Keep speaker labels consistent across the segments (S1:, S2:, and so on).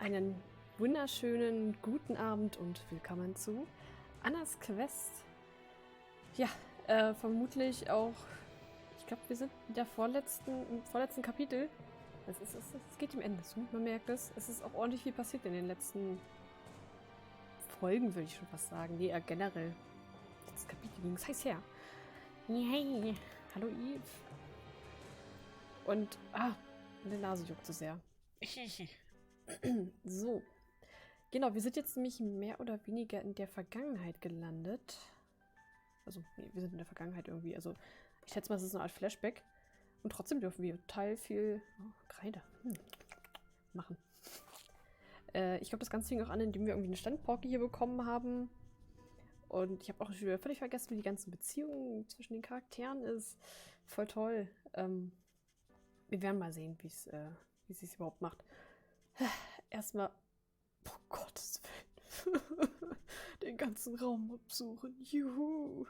S1: Einen wunderschönen guten Abend und willkommen zu Annas Quest. Ja, vermutlich auch, ich glaube, wir sind in der im vorletzten Kapitel. Es geht dem Ende zu, man merkt es. Es ist auch ordentlich viel passiert in den letzten Folgen, würde ich schon fast sagen. Nee, generell. Das Kapitel ging es heiß her. Yay. Hallo Eve. Und, meine Nase juckt so sehr. So. Genau, wir sind jetzt nämlich mehr oder weniger in der Vergangenheit gelandet. Also, nee, wir sind in der Vergangenheit irgendwie. Also, ich schätze mal, es ist eine Art Flashback. Und trotzdem dürfen wir total viel Kreide machen. Ich glaube, das Ganze fing auch an, indem wir irgendwie eine Standporke hier bekommen haben. Und ich habe auch schon wieder völlig vergessen, wie die ganzen Beziehungen zwischen den Charakteren ist. Voll toll. Wir werden mal sehen, wie es sich überhaupt macht. Erstmal, oh Gottes Willen, den ganzen Raum absuchen. Juhu.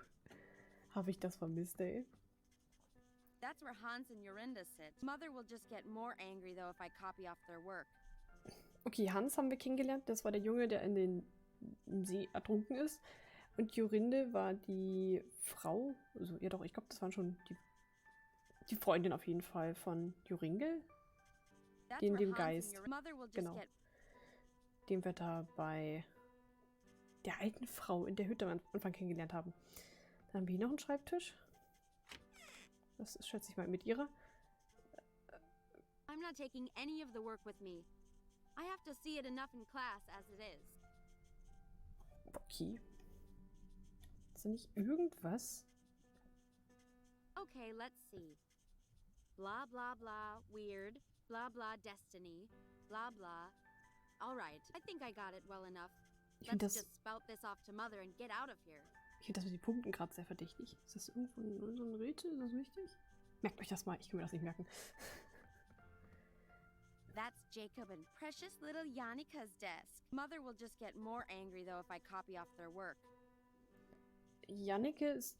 S1: Habe ich das vermisst, ey.
S2: That's where Hans and Jorinda sit. Mother will just get more angry though if I copy off their work.
S1: Okay, Hans haben wir kennengelernt. Das war der Junge, der im See ertrunken ist. Und Jorinde war die Frau. Also, ja doch, ich glaube, das waren schon die Freundin auf jeden Fall von Joringel. Dem Geist. Genau. Den wir da bei der alten Frau in der Hütte am Anfang kennengelernt haben. Dann haben wir hier noch einen Schreibtisch. Das ist, schätze ich mal, mit ihrer.
S2: I'm not taking any of the work with me. I have to see it enough in class as it is.
S1: Okay. Ist da nicht irgendwas?
S2: Okay, let's see. Blah blah blah, weird. Blah blah, destiny. Blah blah. All right, I think I got it well enough. Let's just spout this off to Mother and get out of here.
S1: Ich finde das mit den Punkten gerade sehr verdächtig. Ist das irgendwo so ein Rätsel? Ist das wichtig? Merkt euch das mal, ich kann mir das nicht merken.
S2: That's Jacob and precious little Jannika's desk. Mother will just get more angry though if I copy off their work.
S1: Jannike ist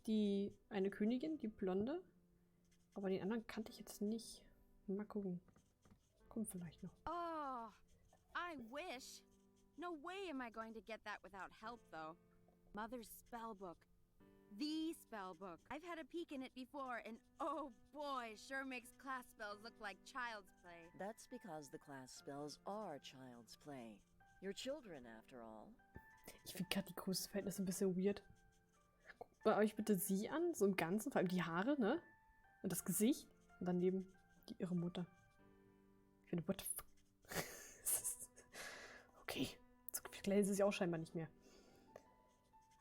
S1: eine Königin, die Blonde. Aber den anderen kannte ich jetzt nicht. Mal gucken. Kommt vielleicht noch.
S2: Oh, I wish. No way am I going to get that without help, though. Mother's spell book. The spell book. I've had a peek in it before, and oh boy, sure makes class spells look like child's play.
S3: That's because the class spells are child's play. You're children, after all.
S1: Ich finde gerade die Größenverhältnisse ein bisschen weird. Guckt mal euch bitte sie an, so im Ganzen, vor allem die Haare, ne? Und das Gesicht. Und daneben ihre Mutter. Ich finde, what the fuck? Okay. So klein ist sie auch scheinbar nicht mehr.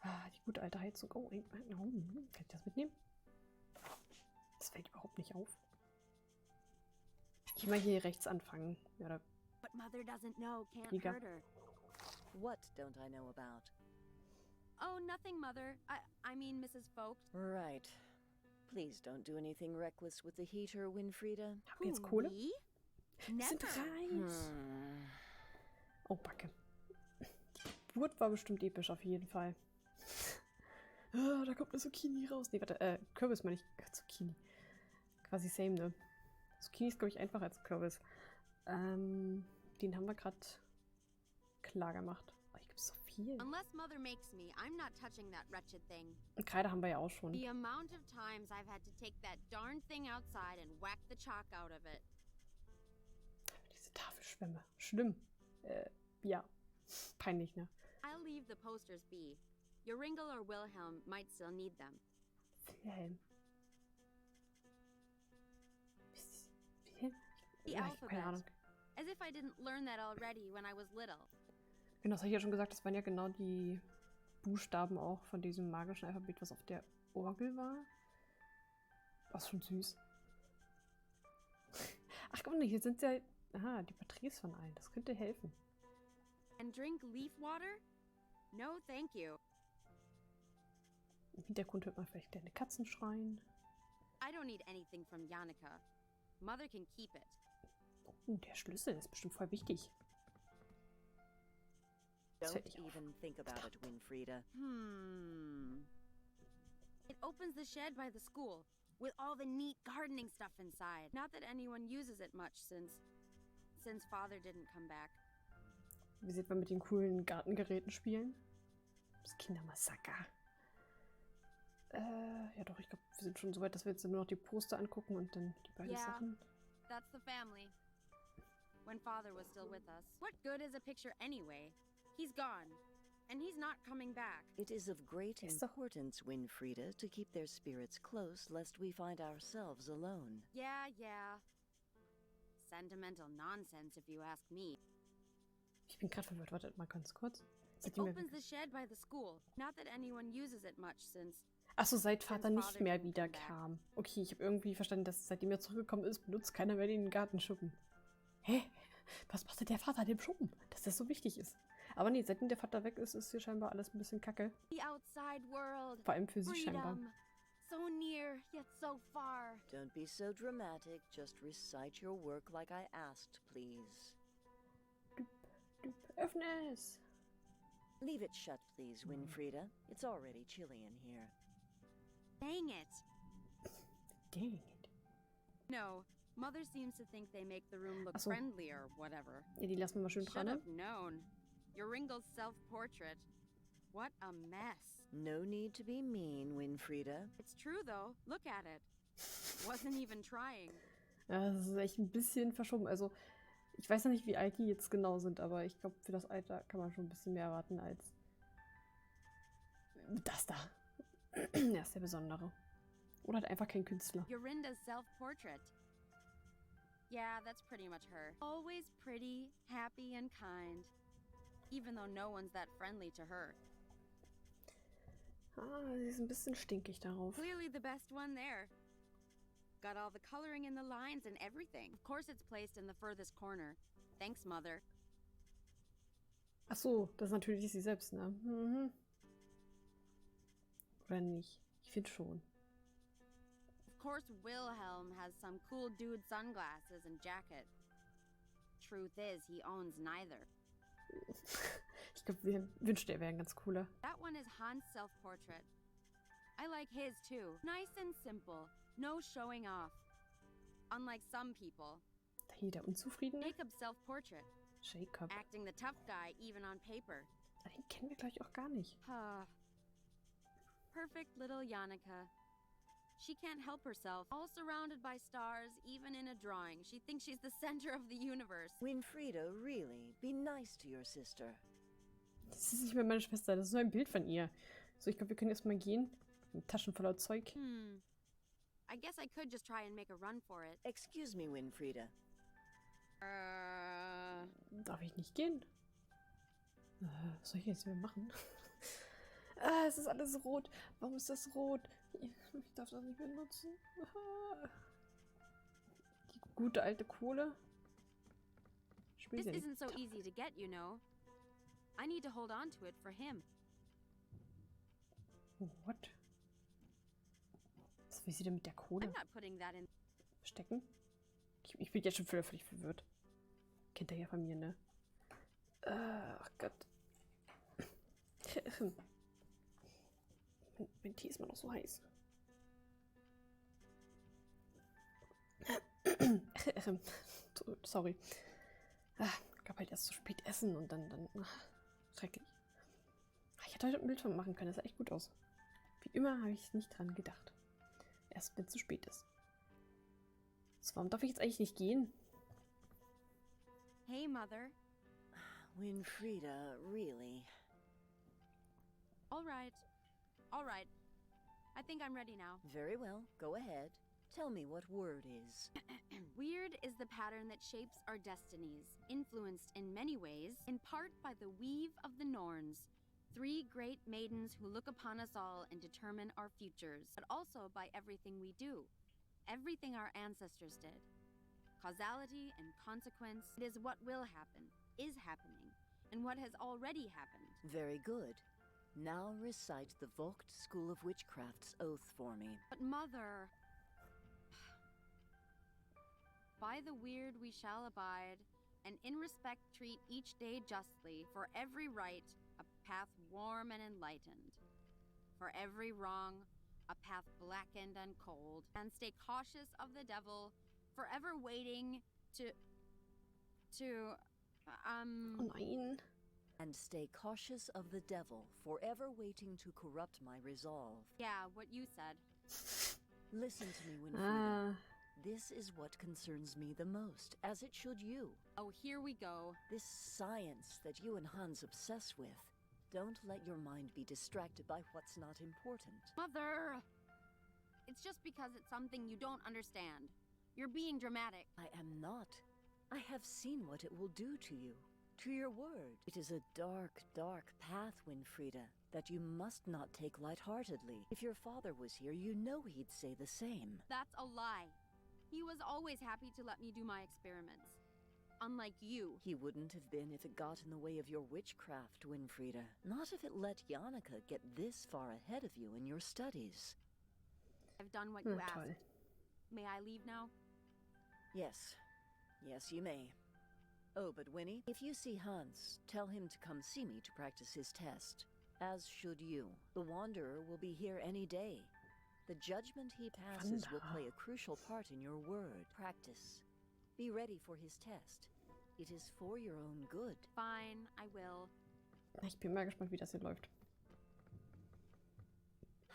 S1: Die gute alte Heizung. Oh, kann ich das mitnehmen? Das fällt überhaupt nicht auf. Ich will mal hier rechts anfangen. Ja, oder
S2: What Mother doesn't know can't
S1: Liga.
S2: hurt her.
S3: What don't I know about?
S2: Oh, nothing, Mother. I mean, Mrs. Vogt.
S3: Right. Please don't do anything reckless with the heater, Winfrieda.
S1: Haben wir jetzt Kohle?
S2: We?
S1: Wir sind
S2: Never.
S1: reich. Oh, Backe. Die Geburt war bestimmt episch, auf jeden Fall. Da kommt eine Zucchini raus. Nee, warte, Kürbis meine ich. Zucchini. Quasi same, ne? Zucchini ist, glaube ich, einfacher als Kürbis. Den haben wir gerade klar gemacht. Oh, hier gibt es so viel.
S2: Unless Mother makes me, I'm not touching that wretched thing.
S1: Und Kreide haben wir ja auch schon.
S2: The amount of times I've had to take that darn thing outside and whack the chalk out of it.
S1: Diese Tafelschwämme. Schlimm. Ja. Peinlich, ne?
S2: I'll leave the posters be. Joringel or Wilhelm might still need them.
S1: Wilhelm. Wilhelm?
S2: The
S1: Ja, ich habe keine Ahnung.
S2: alphabet. As if I didn't learn that already when I was little.
S1: Genau, das habe ich ja schon gesagt, das waren ja genau die Buchstaben auch von diesem magischen Alphabet, was auf der Orgel war. Was schon süß. Ach komm, hier sind ja die Porträts von allen. Das könnte helfen.
S2: And drink leaf water? No, thank you.
S1: Im Hintergrund hört man vielleicht kleine Katzen schreien.
S2: I don't need anything from Jannika. Mother can keep it.
S1: Oh, der Schlüssel ist bestimmt voll wichtig. Das fällt
S3: Don't
S1: nicht auf.
S3: even think about it, Winfrieda.
S2: It opens the shed by the school, with all the neat gardening stuff inside. Not that anyone uses it much since Father didn't come back.
S1: Wie sieht man mit den coolen Gartengeräten spielen? Das Kindermassaker. Ja doch, ich glaube, wir sind schon so weit, dass wir jetzt nur noch die Poster angucken und dann die beiden
S2: Yeah.
S1: Sachen.
S2: That's the family. When Father was still with us. What good is a picture anyway? He's gone. And he's not coming back.
S3: It is of great
S1: Ist doch-
S3: importance, Winfrieda, to keep their spirits close, lest we find ourselves alone.
S2: Yeah. Sentimental nonsense, if you ask me.
S1: Ich bin gerade verwirrt. Wartet mal ganz kurz.
S2: It
S1: Seitdem wir-
S2: opens the shed by the school. Not that anyone uses it much since...
S1: Achso, seit Vater
S2: Since
S1: nicht
S2: Father
S1: mehr
S2: didn't
S1: wieder
S2: come back.
S1: kam. Okay, ich habe irgendwie verstanden, dass seitdem er zurückgekommen ist, benutzt keiner mehr den Gartenschuppen. Hä? Was macht denn der Vater dem Schuppen? Dass das so wichtig ist. Aber nee, seitdem der Vater weg ist, ist hier scheinbar alles ein bisschen kacke.
S2: The outside world.
S1: Vor allem für sie scheinbar.
S2: Freedom. So near, yet so far.
S3: Don't be so dramatic. Just recite your work like I asked, please.
S1: Öffne es!
S3: Leave it shut, please, Winfrieda. It's already chilly in here.
S2: Dang it.
S1: Dang it.
S2: No, Mother seems to think they make the room look
S1: Ach so.
S2: friendly or whatever.
S1: Ja, die lassen wir mal schön
S2: Should
S1: dran, ne?
S2: have known. Joringal's self-portrait. What a mess.
S3: No need to be mean, Winfrieda.
S2: It's true though. Look at it. Wasn't even trying.
S1: Ja, das ist echt ein bisschen verschoben. Also, ich weiß ja nicht, wie alt die jetzt genau sind, aber ich glaube, für das Alter kann man schon ein bisschen mehr erwarten als das da. Er ist der Besondere. Oder hat einfach kein Künstler.
S2: Yorinda's self-portrait. Yeah, that's pretty much her. Always pretty, happy, and kind. Even though no one's that friendly to her.
S1: Ah, sie ist ein bisschen stinkig darauf.
S2: Clearly the best one there. Got all the coloring in the lines and everything. Of course it's placed in the furthest corner. Thanks, Mother.
S1: Ach so, das ist natürlich sie selbst, ne? Mhm. Oder nicht? Ich finde schon.
S2: Of course Wilhelm has some cool dude sunglasses and jacket. Truth is, he owns neither.
S1: Ich glaube, wir wünschten, er wäre ein ganz cooler.
S2: That one is Hans' self-portrait. I like his too. Nice and simple. No showing off. Unlike some people.
S1: Hier, der Unzufriedene.
S2: Jacob's self-portrait.
S1: Jacob.
S2: Acting the tough guy even on paper.
S1: Den kennen wir gleich auch gar nicht.
S2: Perfect little Yannicka. She can't help herself. All surrounded by stars, even in a drawing. She thinks she's the center of the universe.
S3: Winfrieda, really, be nice to your sister.
S1: Das ist nicht mehr meine Schwester, das ist nur ein Bild von ihr. So, ich glaube, wir können erstmal gehen. Mit Taschen voller Zeug.
S2: I guess I could just try and make a run for it.
S3: Excuse me, Winfrieda.
S1: Darf ich nicht gehen? Was soll ich jetzt wieder machen? Es ist alles rot. Warum ist das rot? Ich darf das nicht benutzen. Die gute alte Kohle. Spiel
S2: This
S1: sie
S2: isn't so
S1: nicht.
S2: easy to get, you know. I need to hold on to it for him.
S1: What? Was will sie denn mit der Kohle?
S2: I'm not putting that in.
S1: Stecken? Ich bin jetzt schon völlig verwirrt. Kennt ihr ja von mir, ne? Ach Gott. Mein Tee ist immer noch so heiß. Sorry. Ich gab halt erst zu spät essen und dann schrecklich. Ich hätte heute ein Bild von machen können, das sah echt gut aus. Wie immer habe ich nicht dran gedacht. Erst wenn es zu spät ist. So, warum darf ich jetzt eigentlich nicht gehen?
S2: Hey, Mother.
S3: Winfrieda, really.
S2: All right. All right. I think I'm ready now.
S3: Very well, go ahead. Tell me what word is.
S2: Weird is the pattern that shapes our destinies, influenced in many ways, in part by the weave of the Norns, 3 great maidens who look upon us all and determine our futures, but also by everything we do, everything our ancestors did. Causality and consequence, it is what will happen, is happening, and what has already happened.
S3: Very good. Now recite the Vogt School of Witchcraft's oath for me.
S2: But Mother... By the weird we shall abide, and in respect treat each day justly, for every right, a path warm and enlightened. For every wrong, a path blackened and cold, and stay cautious of the devil, forever waiting to...
S1: Oh nein.
S3: And stay cautious of the devil, forever waiting to corrupt my resolve.
S2: Yeah, what you said.
S3: Listen to me, Winfrieda.
S1: Ah,
S3: This is what concerns me the most, as it should you.
S2: Oh, here we go.
S3: This science that you and Hans obsess with. Don't let your mind be distracted by what's not important.
S2: Mother! It's just because it's something you don't understand. You're being dramatic.
S3: I am not. I have seen what it will do to you. To your word. It is a dark, dark path, Winfrieda, that you must not take lightheartedly. If your father was here, you know he'd say the same.
S2: That's a lie. He was always happy to let me do my experiments. Unlike you.
S3: He wouldn't have been if it got in the way of your witchcraft, Winfrieda. Not if it let Jannika get this far ahead of you in your studies.
S2: I've done what you
S1: toll.
S2: asked. May I leave now?
S3: Yes. Yes, you may. Oh, but Winnie, if you see Hans, tell him to come see me to practice his test. As should you. The Wanderer will be here any day. The judgment he passes will play a crucial part in your word. Practice. Be ready for his test. It is for your own good.
S2: Fine, I will.
S1: ich bin mal gespannt, wie das hier läuft.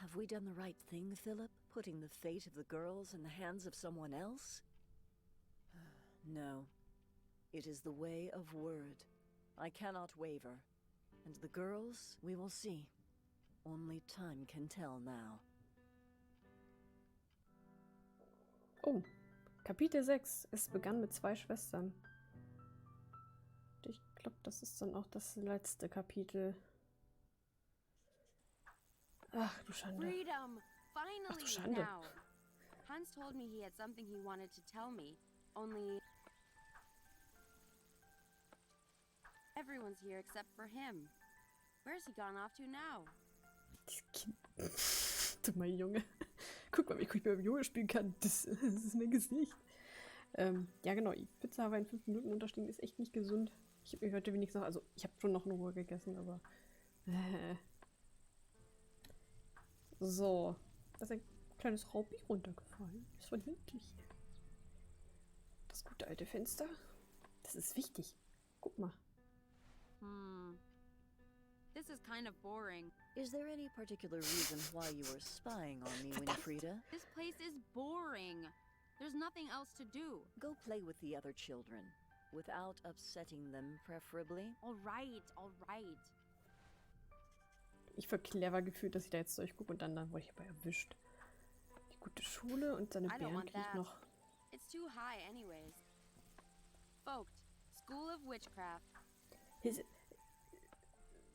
S3: Have we done the right thing, Philip? Putting the fate of the girls in the hands of someone else? No. It is the way of word. I cannot waver. And the girls, we will see. Only time can tell now.
S1: Oh, Kapitel 6. Es begann mit 2 Schwestern. Ich glaube, das ist dann auch das letzte Kapitel. Ach, du Schande.
S2: Freedom!
S1: Ach,
S2: Finally,
S1: du Schande.
S2: now! Hans told me he had something he wanted to tell me, only... Everyone's here except for him. Where's he gone off to now?
S1: Dieses Kind. Du mein Junge. Guck mal, wie ich beim Junge spielen kann. Das ist mein Gesicht. Ja, genau. Die Pizza aber in 5 Minuten unterstehen ist echt nicht gesund. Ich habe mir heute wenigstens noch, also ich habe schon noch in Ruhe gegessen, aber. So. Da ist ein kleines Raupi runtergefallen. Das war niedlich. Das gute alte Fenster. Das ist wichtig. Guck mal.
S2: This is kind of boring.
S3: Is there any particular reason why you are spying on me, Winfrieda?
S2: This place is boring. There's nothing else to do.
S3: Go play with the other children. Without upsetting them, preferably.
S2: All right, all right.
S1: Ich war clever gefühlt, dass ich da jetzt durchgucke und dann wurde ich aber erwischt. Die gute Schule und seine
S2: I don't
S1: Bären
S2: want
S1: kriege ich
S2: that.
S1: noch.
S2: It's too high anyways. Vogt, School of Witchcraft.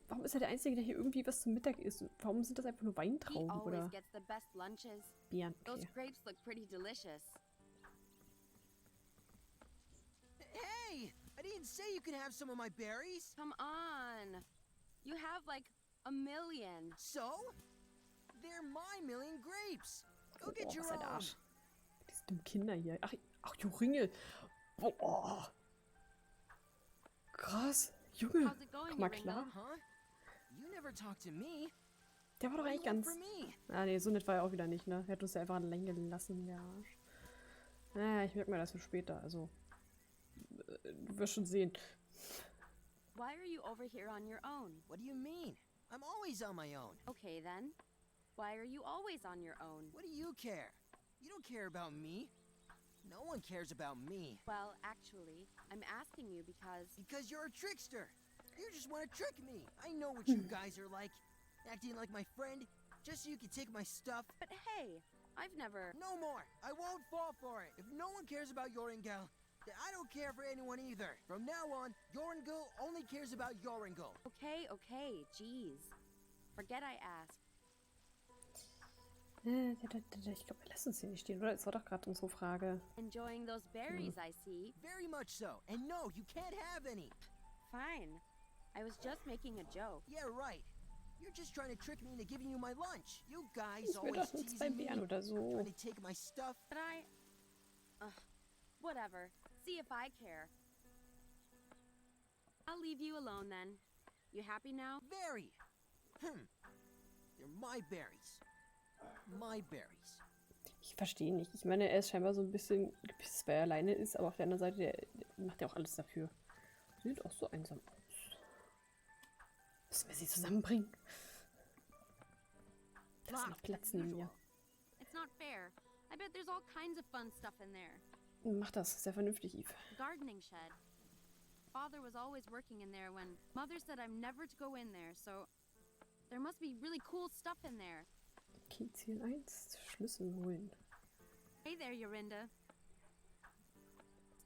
S1: Warum ist er der Einzige, der hier irgendwie was zum Mittag isst? Warum sind das einfach nur
S2: He
S1: Weintrauben
S2: always
S1: oder
S2: gets the best lunches.
S1: Beeren?
S2: Those
S1: Okay.
S2: grapes look pretty delicious.
S4: Hey! I didn't say you could have some of my berries.
S2: Come on. You have like a million.
S4: So? They're my million grapes. Go
S1: Oh,
S4: get your
S1: was ein
S4: own.
S1: Arsch. Diese dummen Kinder hier. Ach, Joringe. Boah. Krass. Junge.
S2: How's it going,
S1: Komm mal
S2: Ringo?
S1: klar.
S4: Huh? You never talk to me.
S1: Der war doch
S4: What do
S1: eigentlich
S4: you want
S1: ganz...
S4: from me?
S1: Ah, nee, so nett war er auch wieder nicht, ne? Er hat uns ja einfach allein gelassen, der Arsch. Naja, ich merke mir das für später, also... Du wirst schon sehen.
S2: Why are you over here on your own?
S4: What do you mean? I'm always on my own.
S2: Okay then. Why are you always on your own?
S4: What do you care? You don't care about me. No one cares about me.
S2: Well, actually, I'm asking you because...
S4: Because you're a trickster. You just want to trick me. I know what you guys are like. Acting like my friend, just so you can take my stuff.
S2: But hey, I've never...
S4: No more. I won't fall for it. If no one cares about Joringel, then I don't care for anyone either. From now on, Joringel only cares about Joringel.
S2: Okay, okay, jeez. Forget I asked.
S1: Ich glaube, wir lassen es hier nicht stehen, oder? Das war doch gerade unsere Frage.
S2: Enjoying those berries, I see.
S4: Very much so. And no, you can't have any.
S2: Fine. I was just making a joke.
S4: Yeah, right. You're just trying to trick me into giving you my lunch. You guys
S1: Ich will
S4: always
S1: doch nur 2
S4: teasing me,
S1: Beeren oder so.
S4: trying to take my stuff.
S2: But I... whatever. See if I care. I'll leave you alone then. You happy now?
S4: Very. They're my berries. My berries.
S1: Ich verstehe nicht. Ich meine, er ist scheinbar so ein bisschen gepisst, weil er alleine ist, aber auf der anderen Seite, der macht ja auch alles dafür. Sieht auch so einsam aus. Müssen wir sie zusammenbringen? Da ist noch
S2: Locked
S1: Platz
S2: as
S1: neben mir.
S2: usual. It's not fair. I bet there's all kinds of fun stuff in there.
S1: Mach das, sehr vernünftig, Eve.
S2: Gardening shed. Father was always working in there when Mother said I'm never to go in there, so there must be really cool stuff in there.
S1: Okay, Ziel 1, Schlüssel holen.
S2: Hey there, Yorinda.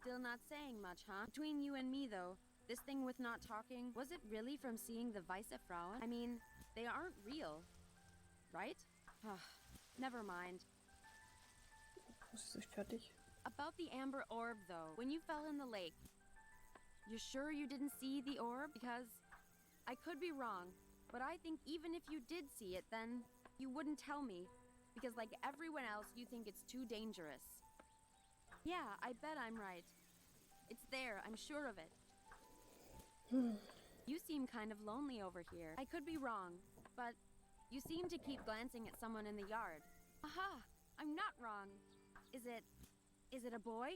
S2: Still not saying much, huh? Between you and me, though, this thing with not talking, was it really from seeing the Weiße Frauen? I mean, they aren't real, right? Never mind.
S1: Das ist fertig.
S2: About the amber orb, though, when you fell in the lake, you're sure you didn't see the orb? Because I could be wrong, but I think even if you did see it, then you wouldn't tell me. Because like everyone else, you think it's too dangerous. Yeah, I bet I'm right. It's there, I'm sure of it. You seem kind of lonely over here. I could be wrong, but you seem to keep glancing at someone in the yard. Aha! I'm not wrong. Is it a boy?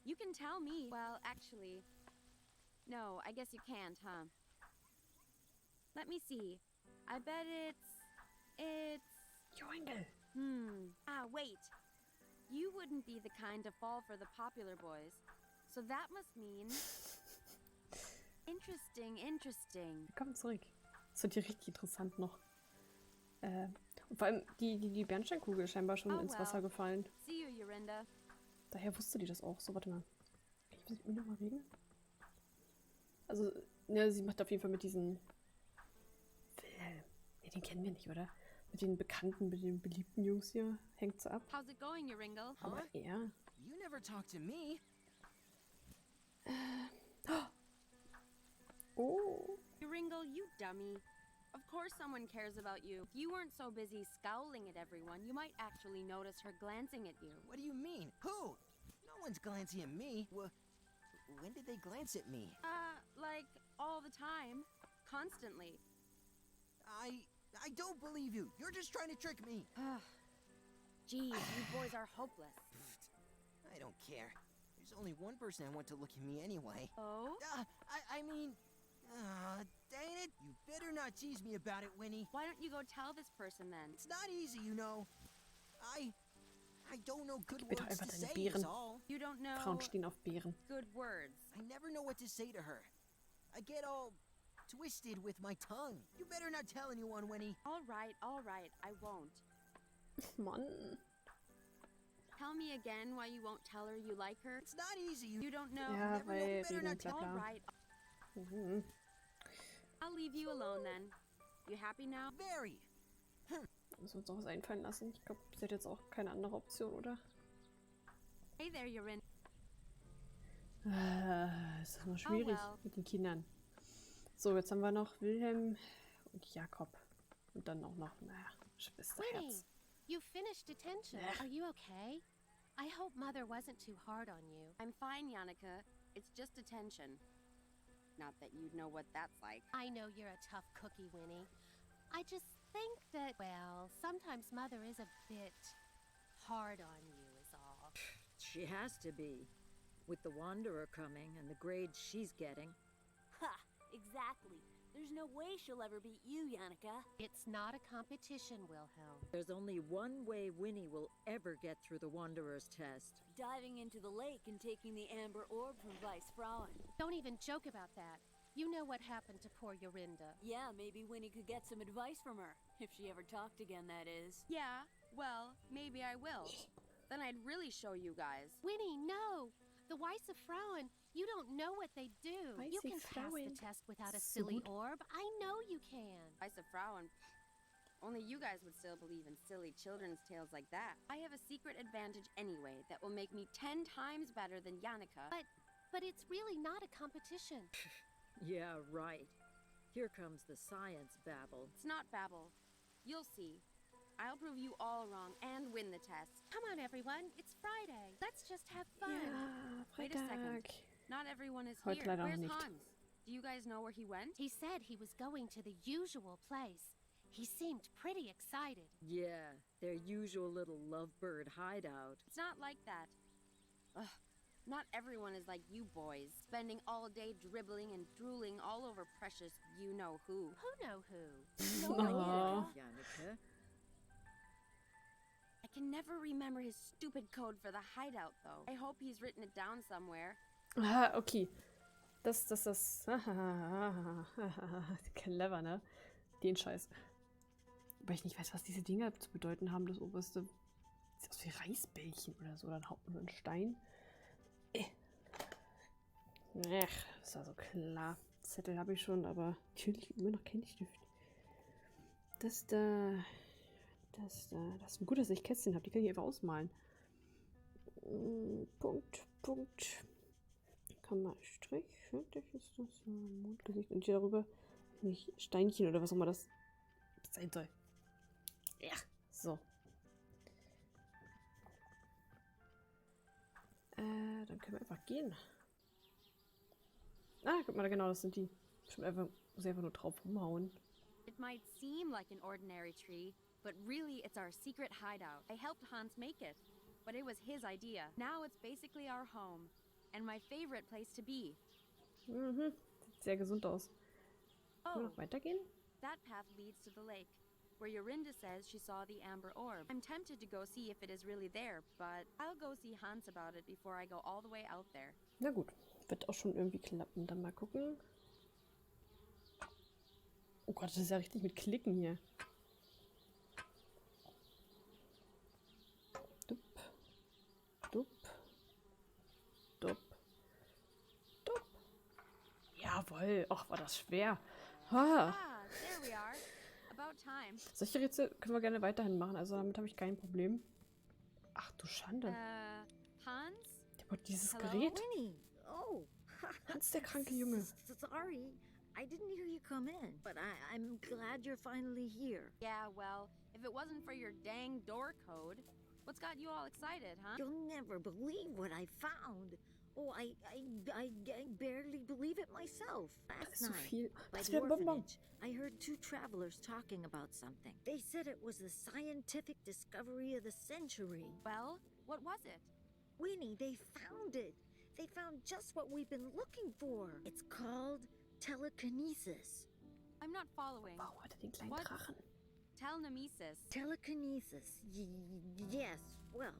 S2: You can tell me. Well, actually, no, I guess you can't, huh? Let me see. I bet it's...
S1: Joingel.
S2: Wait. You wouldn't be the kind to fall for the popular boys. So that must mean... Interesting.
S1: Willkommen zurück. Das wird hier richtig interessant noch. Und vor allem, die Bernsteinkugel ist scheinbar schon ins Wasser gefallen.
S2: See you, Yorinda.
S1: Daher wusste die das auch. So, warte mal. Kann ich mit mir nochmal reden? Also, ne, sie macht auf jeden Fall mit diesen... Ne, den kennen wir nicht, oder? Mit den bekannten, mit den beliebten Jungs hier hängt sie ab.
S2: How's it going, Yoringle?
S1: Aber er...
S4: You never talk to me.
S1: Oh.
S2: Yoringle, you dummy. Of course someone cares about you. If you weren't so busy scowling at everyone, you might actually notice her glancing at you.
S4: What do you mean? Who? No one's glancing at me. When did they glance at me?
S2: Like, all the time. Constantly.
S4: I don't believe you. You're just trying to trick me.
S2: Geez, you boys are hopeless.
S4: I don't care. There's only one person I want to look at me anyway.
S2: Oh?
S4: I mean... dang it. You better not tease me about it, Winnie.
S2: Why don't you go tell this person then?
S4: It's not easy, you know. I don't know good
S1: Bitte
S4: words
S1: einfach
S4: to
S1: deine
S4: say,
S1: Beeren.
S4: is all.
S2: You don't know
S1: Frauen stehen auf Beeren.
S2: good words.
S4: I never know what to say to her. I get all twisted with my tongue. You better not tell anyone, Winnie.
S2: All right, I won't.
S1: Mann.
S2: Tell me again why you won't tell her you like her.
S4: It's not easy.
S2: You don't know.
S1: Ja,
S4: never know.
S1: weil
S4: Better
S1: reden,
S4: not
S1: bla
S2: All
S1: bla.
S2: right,
S1: Mhm.
S2: I'll leave you alone then. You happy now?
S4: Very.
S1: Müssen wir uns noch was einfallen lassen. Ich glaube, sie hat jetzt auch keine andere Option, oder?
S2: Hey there, Yorin.
S1: Ist doch noch schwierig
S2: well.
S1: mit den Kindern. So, jetzt haben wir noch Wilhelm und Jakob. Und dann auch noch, naja, Schwesterherz.
S5: You finished detention.
S1: Yeah.
S5: Are you okay? I hope Mother wasn't too hard on you.
S2: I'm fine, Yannicka. It's just detention. Not that you'd know what that's like.
S5: I know you're a tough cookie, Winnie. I just think that, well, sometimes Mother is a bit hard on you, is all.
S6: She has to be. With the Wanderer coming and the grades she's getting.
S7: Ha! Exactly. There's no way she'll ever beat you, Yannicka.
S5: It's not a competition, Wilhelm.
S6: There's only one way Winnie will ever get through the Wanderer's test.
S7: Diving into the lake and taking the amber orb from Weiße Frauen.
S5: Don't even joke about that. You know what happened to poor Yorinda.
S7: Yeah, maybe Winnie could get some advice from her. If she ever talked again, that is.
S2: Yeah, well, maybe I will. Then I'd really show you guys.
S5: Winnie, no! The Weiße Frauen, you don't know what they do. You
S1: Weiße
S5: can pass the
S1: Frauen.
S5: test without a
S1: So
S5: silly
S1: gut.
S5: orb. I know you can.
S2: Weiße Frauen. Only you guys would still believe in silly children's tales like that. I have a secret advantage anyway that will make me 10 times better than Yannicka.
S5: But it's really not a competition.
S6: Yeah, right. Here comes the science babble.
S2: It's not babble. You'll see. I'll prove you all wrong and win the test.
S5: Come on, everyone. It's Friday. Let's just have fun.
S1: Ja,
S2: Wait a second.
S1: Freitag.
S2: Not everyone is
S1: Heute
S2: here.
S1: leider noch
S2: Where's
S1: nicht.
S2: Hans? Do you guys know where he went?
S5: He said he was going to the usual place. He seemed pretty excited.
S6: Yeah, their usual little lovebird hideout.
S2: It's not like that. Ugh. Not everyone is like you boys, spending all day dribbling and drooling all over precious you-know-who.
S5: Who know who?
S1: Aw.
S6: Janica.
S2: I can never remember his stupid code for the hideout, though. I hope he's written it down somewhere.
S1: Aha, okay. Das. Clever, ne? Den Scheiß. Weil ich nicht weiß, was diese Dinger zu bedeuten haben, das oberste. Sieht aus wie Reisbällchen oder so. Dann haut man so einen Stein. Ach, ist also klar. Zettel habe ich schon, aber natürlich immer noch kein Stift. Das da. Das ist gut, dass ich Kästchen habe. Die kann ich einfach ausmalen. Punkt, Punkt. Komma, Strich. Fertig ist das. Mondgesicht. Und hier darüber nicht Steinchen oder was auch immer das sein soll. Ja, so. Dann können wir einfach gehen. Ah, guck mal, genau, das sind die. Bestimmt einfach, muss ich einfach nur drauf rumhauen.
S2: It might seem like an ordinary tree, but really it's our secret hideout. I helped Hans make it, but it was his idea. Now it's basically our home, and my favorite place to be.
S1: Mhm. Sieht sehr gesund aus. Können wir
S2: Oh,
S1: noch weitergehen?
S2: that path leads to the lake, where Yorinda says she saw the amber orb. I'm tempted to go see if it is really there, but I'll go see Hans about it before I go all the way out there.
S1: Na gut. Wird auch schon irgendwie klappen. Dann mal gucken. Oh Gott, das ist ja richtig mit Klicken hier. Dup. Dup. Dup. Dup. Jawohl. Ach, war das schwer. Ah.
S2: Ah, there we are. About time.
S1: Solche Rätsel können wir gerne weiterhin machen. Also damit habe ich kein Problem. Ach du Schande.
S2: Hans?
S1: Der baut dieses
S2: Hello?
S1: Gerät.
S3: Winnie! Oh!
S1: Hans, der kranke Junge.
S3: Sorry, I didn't hear you come in, but I'm glad you're finally here.
S2: Yeah, well, if it wasn't for your dang door code, what's got you all excited, huh?
S3: You'll never believe what I found. Oh, I barely believe it myself.
S1: Das
S3: Last
S1: ist so
S3: night,
S1: viel.
S3: by
S1: Was
S3: the
S1: für ein Bonbon.
S3: orphanage, I heard two travelers talking about something. They said it was the scientific discovery of the century.
S2: Well, what was it?
S3: Winnie, they found it. They found just what we've been looking for. It's called telekinesis.
S2: I'm not following.
S1: Wow, hat er den kleinen
S2: What?
S1: Drachen.
S2: Telenemesis.
S3: Telekinesis. Yes. Well,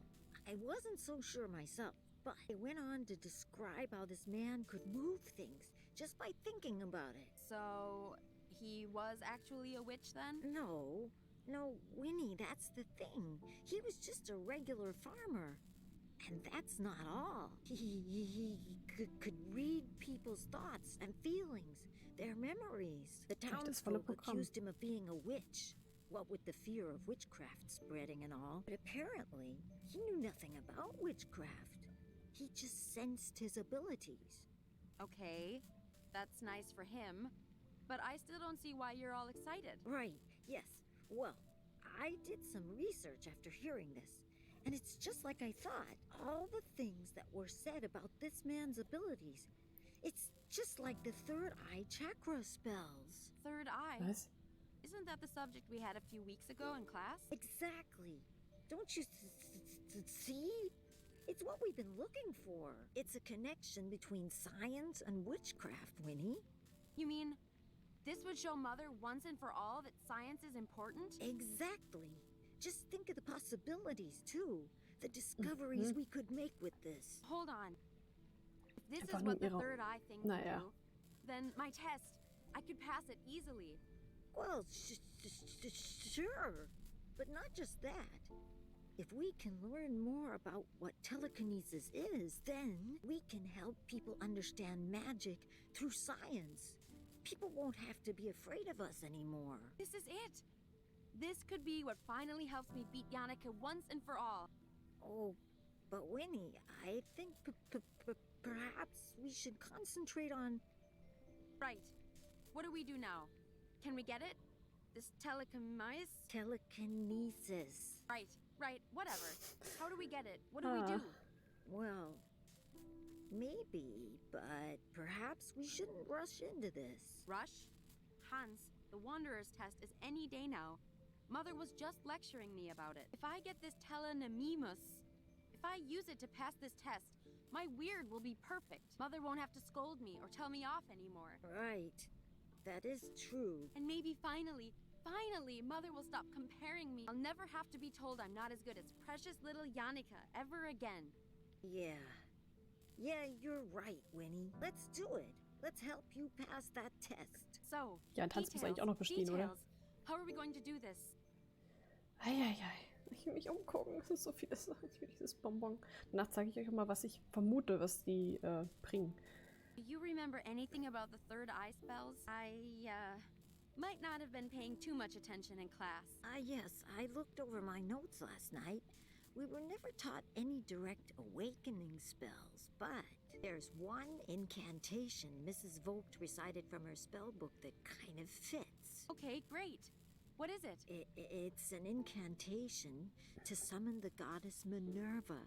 S3: I wasn't so sure myself, but I went on to describe how this man could move things just by thinking about it.
S2: So, he was actually a witch then?
S3: No, Winnie, that's the thing. He was just a regular farmer. And that's not all. He could read people's thoughts and feelings, their memories. The
S1: das volle
S3: townsfolk
S1: Programm.
S3: accused him of being a witch, what with the fear of witchcraft spreading and all. But apparently, he knew nothing about witchcraft. He just sensed his abilities.
S2: Okay, that's nice for him, but I still don't see why you're all excited.
S3: Right, yes. Well, I did some research after hearing this. And it's just like I thought. All the things that were said about this man's abilities. It's just like the third eye chakra spells.
S2: Third eye?
S1: Was?
S2: Isn't that the subject we had a few weeks ago in class?
S3: Exactly. Don't you see? It's what we've been looking for. It's a connection between science and witchcraft, Winnie.
S2: You mean, this would show Mother once and for all that science is important?
S3: Exactly. Just think of the possibilities, too. The discoveries we could make with this.
S2: Hold on. If this
S1: Einfach
S2: is
S1: nur
S2: what the
S1: ihre-
S2: third eye thing can
S1: Naja.
S2: do, then my test, I could pass it easily.
S3: Well, sure. But not just that. If we can learn more about what telekinesis is, then we can help people understand magic through science. People won't have to be afraid of us anymore.
S2: This is it. This could be what finally helps me beat Yannicka once and for all.
S3: Oh, but Winnie, I think perhaps we should concentrate on...
S2: Right. What do we do now? Can we get it? This telekinesis?
S3: telekinesis.
S2: Right, whatever. How do we get it? What do we do?
S3: Well, maybe, but perhaps we shouldn't rush into this.
S2: Rush? Hans, the Wanderer's test is any day now. Mother was just lecturing me about it. If I get this telenemesis, if I use it to pass this test, My weird will be perfect. Mother won't have to scold me or tell me off anymore.
S6: Right. That is true.
S2: And maybe finally, Mother will stop comparing me. I'll never have to be told I'm not as good as precious little Yannicka ever again.
S6: Yeah. Yeah, you're right, Winnie. Let's do it. Let's help you pass that test.
S2: So,
S1: Ja, ein Tanz muss eigentlich auch noch bestehen, oder?
S2: How are we going to do this?
S1: Eieiei. Ich will mich umgucken. Es sind so viele Sachen. Ich will dieses Bonbon. Danach zeige ich euch auch mal, was ich vermute, was die bringen.
S2: Do you remember anything about the third eye spells? I might not have been paying too much attention in class.
S6: Yes, I looked over my notes last night. We were never taught any direct awakening spells, but there's one incantation Mrs. Vogt recited from her spell book that kind of fits.
S2: Okay, great. What is it?
S6: It's an incantation to summon the goddess Minerva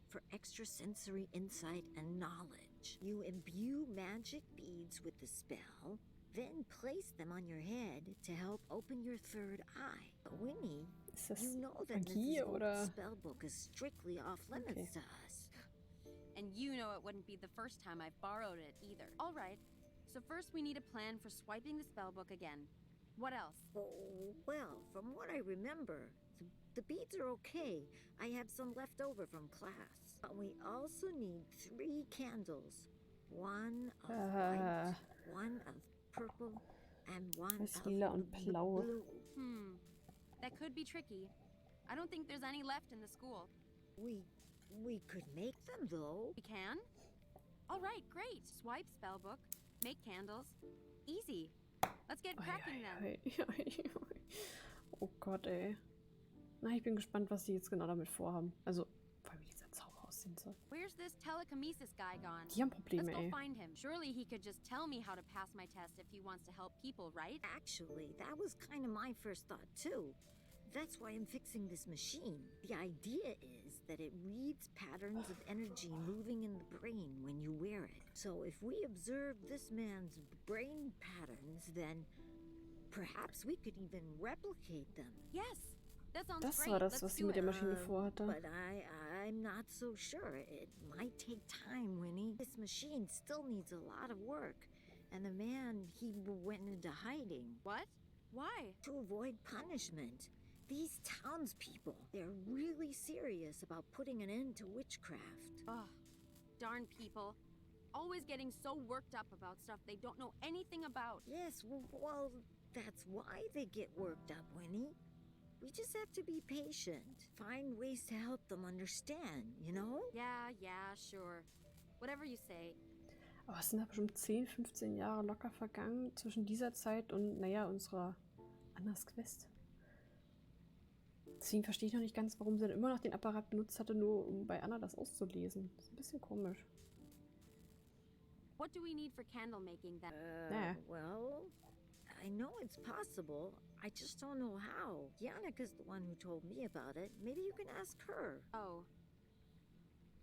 S6: for extrasensory insight and knowledge. You imbue magic beads with the spell, then place them on your head to help open your third eye. But Winnie,
S1: Ist das
S6: you know that
S1: Magie
S6: Mrs.
S1: oder?
S6: Vogt's spellbook is strictly off limits to us.
S2: And you know it wouldn't be the first time I've borrowed it either. All right. So first we need a plan for swiping the spellbook again. What else?
S6: Oh, well, from what I remember, the beads are okay. I have some left over from class. But we also need 3 candles. One of white, one of purple, and one
S1: Was
S6: of
S1: lila und blau.
S6: blue.
S2: That could be tricky. I don't think there's any left in the school.
S6: We could make them, though.
S2: We can? All right, great. Swipe spellbook, make candles. Easy. Let's get cracking then.
S1: Oh Gott, ey. Na, ich bin gespannt, was sie jetzt genau damit vorhaben. Also, vor allem wie dieser Zauber aussehen soll.
S2: Where's this telekinesis guy gone?
S1: Die haben Probleme,
S2: Let's go
S1: ey.
S2: find him. Surely he could just tell me how to pass my test if he wants to help people, right?
S6: Actually, that was kind of my first thought, too. That's why I'm fixing this machine. The idea is that it reads patterns of energy moving in the brain when you wear it. So if we observe this man's brain patterns, then perhaps we could even replicate them.
S2: Yes, that sounds
S1: Das
S2: great.
S1: war das,
S2: Let's
S1: was sie
S2: do
S1: mit
S2: it.
S1: der Maschine vorhatte.
S6: But I'm not so sure. It might take time, Winnie. This machine still needs a lot of work. And the man, he went into hiding.
S2: What? Why?
S6: To avoid punishment. These townspeople, they're really serious about putting an end to witchcraft.
S2: Ugh, darn people. Always getting so worked up about stuff they don't know anything about.
S6: Yes, well, that's why they get worked up, Winnie. We just have to be patient. Find ways to help them understand, you know?
S2: Yeah, sure. Whatever you say.
S1: Aber es sind da bestimmt 10, 15 Jahre locker vergangen zwischen dieser Zeit und, naja, unserer Annas Quest. Deswegen verstehe ich noch nicht ganz, warum sie dann immer noch den Apparat benutzt hatte, nur um bei Anna das auszulesen. Das ist ein bisschen komisch.
S2: What do we need for candle making then?
S6: Well, I know it's possible. I just don't know how. Yannicka's the one who told me about it. Maybe you can ask her.
S2: Oh.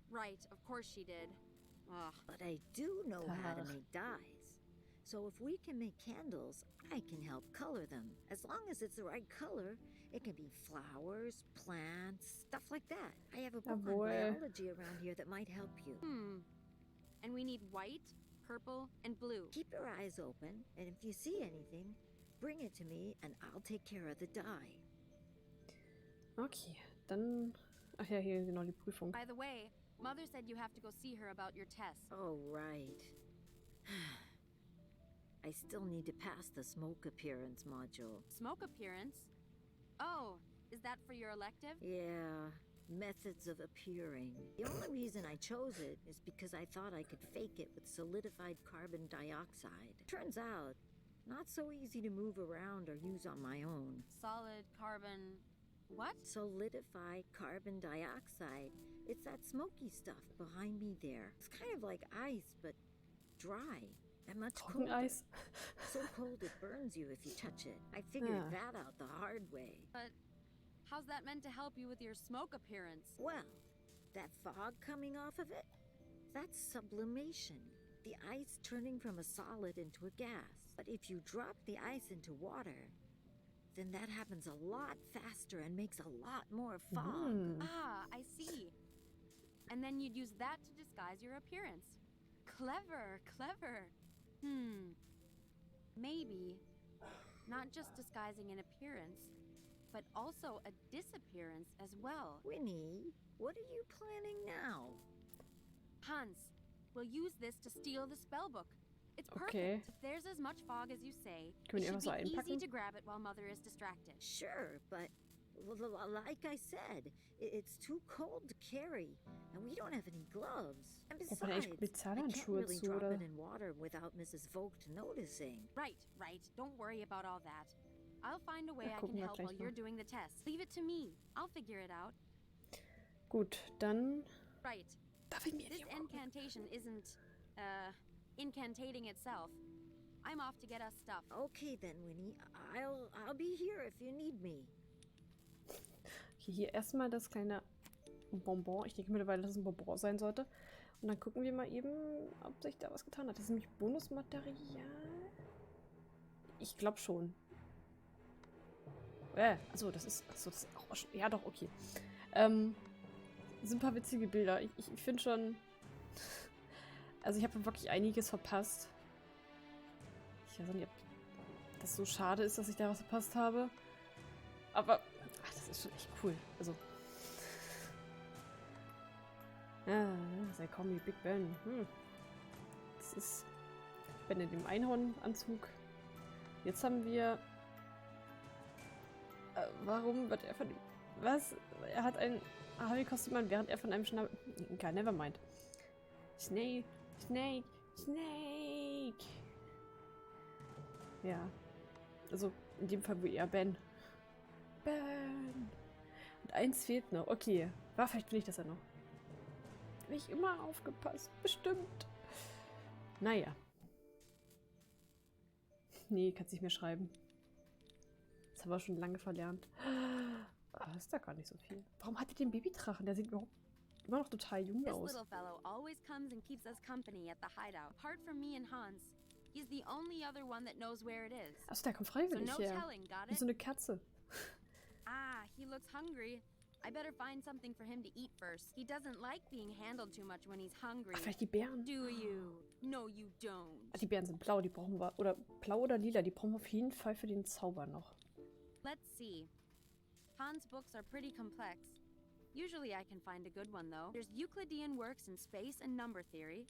S2: Right, of course she did. Ugh.
S6: But I do know how to make dyes. So if we can make candles, I can help color them. As long as it's the right color, it can be flowers, plants, stuff like that. I have a book on biology around here that might help you.
S2: And we need white, purple, and blue.
S6: Keep your eyes open, and if you see anything, bring it to me and I'll take care of the dye.
S1: Okay, dann... Ach ja, hier genau die Prüfung.
S2: By the way, Mother said you have to go see her about your test.
S6: Oh, right. I still need to pass the smoke appearance module.
S2: Smoke appearance? Oh, is that for your elective?
S6: Yeah, methods of appearing. The only reason I chose it is because I thought I could fake it with solidified carbon dioxide. Turns out, not so easy to move around or use on my own.
S2: Solid carbon... what?
S6: Solidified carbon dioxide. It's that smoky stuff behind me there. It's kind of like ice, but dry. And much colder.
S1: Trockeneis.
S6: So cold it burns you if you touch it. I figured that out the hard way.
S2: But how's that meant to help you with your smoke appearance?
S6: Well, that fog coming off of it, that's sublimation. The ice turning from a solid into a gas. But if you drop the ice into water, then that happens a lot faster and makes a lot more fog.
S2: Ah, I see. and then you'd use that to disguise your appearance. Clever, clever. Maybe not just disguising an appearance, but also a disappearance as well.
S6: Winnie, what are you planning now?
S2: Hans, we'll use this to steal the spellbook. It's perfect.
S1: Okay.
S2: If there's as much fog as you say,
S1: Können wir
S2: it
S1: die einfach
S2: should
S1: so
S2: be easy
S1: einpacken?
S2: to grab it while Mother is distracted.
S6: Sure, but like I said, it's too cold to carry, and we don't have any gloves. And
S1: Braucht man echt
S6: besides, I can't
S1: Spezialhandschuhe
S6: really
S1: zu,
S6: drop
S1: oder?
S6: it in water without Mrs. Vogt noticing.
S2: Right. Don't worry about all that. I'll find a way
S1: Ja,
S2: I
S1: gucken
S2: can
S1: wir
S2: help
S1: gleich
S2: while you're
S1: mal.
S2: doing the test. Leave it to me. I'll figure it out.
S1: Gut, dann
S2: Right.
S1: darf ich mir
S2: This
S1: die angucken?
S2: incantation isn't, incantating itself. I'm off to get us stuff.
S6: Okay then, Winnie. I'll be here if you need me.
S1: Okay, hier erstmal das kleine Bonbon. Ich denke mittlerweile, dass es ein Bonbon sein sollte. Und dann gucken wir mal eben, ob sich da was getan hat. Das ist nämlich Bonusmaterial. Ich glaube schon. Achso, das ist auch schon. Ja, doch, okay. Sind ein paar witzige Bilder. Ich finde schon. Also, ich habe wirklich einiges verpasst. Ich weiß nicht, ob das so schade ist, dass ich da was verpasst habe. Aber das ist schon echt cool. Also. Ja, sei Kommi, Big Ben. Das ist Ben in dem Einhornanzug. Jetzt haben wir. Warum wird er von dem. Was? Er hat ein Harry-Kostüm an, während er von einem Schnabel. Egal, nevermind. Snake. Ja. Also, in dem Fall, wo er Ben. Und eins fehlt noch. Okay. Vielleicht will ich das ja noch. Habe ich immer aufgepasst. Bestimmt. Naja. Nee, kannst nicht mehr schreiben. Das haben wir schon lange verlernt. Ist da gar nicht so viel. Warum hat er den Babydrachen? Der sieht überhaupt immer noch total jung
S2: This
S1: aus.
S2: little fellow always comes and keeps us company at the hideout. Apart from me and Hans, he's the only other one that knows where it is.
S1: Achso, der kommt
S2: So
S1: freiwillig
S2: no
S1: her.
S2: telling, got
S1: Wie
S2: it?
S1: so eine Katze.
S2: Ah, he looks hungry. I better find something for him to eat first. He doesn't like being handled too much when he's hungry.
S1: Ach, vielleicht die Bären.
S2: Do you? No, you don't.
S1: Die Bären sind blau, die brauchen wir. Oder blau oder lila, die brauchen wir auf jeden Fall für den Zauber noch.
S2: Let's see. Hans' books are pretty complex. Usually I can find a good one, though. There's Euclidean works in space and number theory.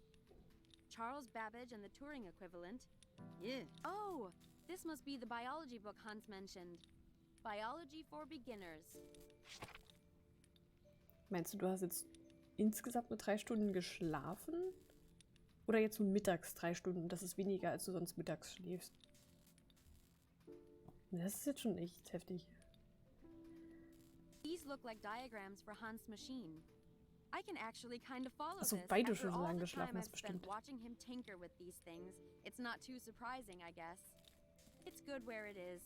S2: Charles Babbage and the Turing equivalent. Yeah. Oh, this must be the biology book Hans mentioned. Biology for Beginners.
S1: Meinst du, du hast jetzt insgesamt nur 3 Stunden geschlafen? Oder jetzt nur mittags 3 Stunden? Das ist weniger, als du sonst mittags schläfst. Das ist jetzt schon echt heftig.
S2: These look like diagrams for Hans' machine. I can actually kind of follow
S1: Achso,
S2: this.
S1: weil du
S2: After
S1: schon so
S2: all
S1: lange
S2: the
S1: geschlafen
S2: time
S1: hast,
S2: I've spent
S1: bestimmt.
S2: watching him tinker with these things, it's not too surprising, I guess. It's good where it is.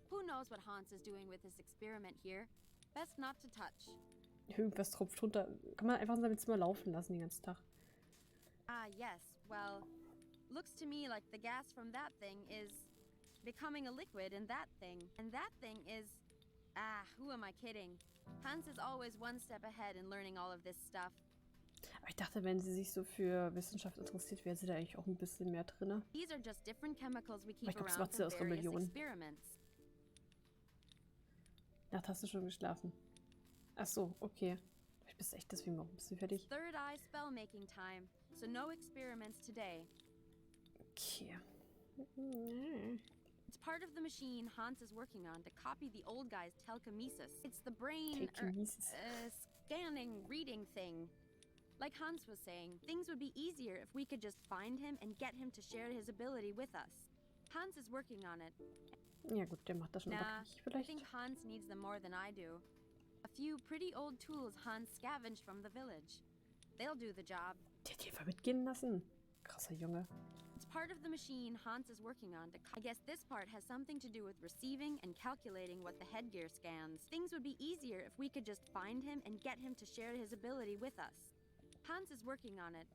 S2: Who knows what Hans is doing with his experiment here? Best not to touch.
S1: Irgendwas tropft runter. Kann man einfach in seinem Zimmer laufen lassen den ganzen Tag.
S2: Ah, yes. Well, looks to me like the gas from that thing is becoming a liquid in that thing. And that thing is... Ah, who am I kidding? Hans is always one step ahead in learning all of this stuff.
S1: Aber ich dachte, wenn sie sich so für Wissenschaft interessiert, wäre sie da eigentlich auch ein bisschen mehr drin.
S2: These are just different chemicals we
S1: Ich
S2: keep
S1: glaub, das
S2: around
S1: macht sie
S2: for
S1: aus
S2: various
S1: Rebellion.
S2: experiments.
S1: Nacht hast du schon geschlafen. Ach so, okay. Ich bin echt deswegen auch ein bisschen fertig.
S2: Third eye spell making time, so no experiments today.
S1: Okay.
S2: It's part of the machine Hans is working on to copy the old guy's telekinesis. It's the brain
S1: Telekinesis.
S2: scanning, reading thing. Like Hans was saying, things would be easier if we could just find him and get him to share his ability with us. Hans is working on it.
S1: Ja gut, der macht das schon.
S2: Nah,
S1: Aber ich
S2: I
S1: vielleicht.
S2: think Hans needs them more than I do. A few pretty old tools Hans scavenged from the village. They'll do the job.
S1: Der hat die einfach mitgehen lassen. Krasser Junge.
S2: It's part of the machine Hans is working on to... I guess this part has something to do with receiving and calculating what the headgear scans. Things would be easier if we could just find him and get him to share his ability with us. Hans is working on it.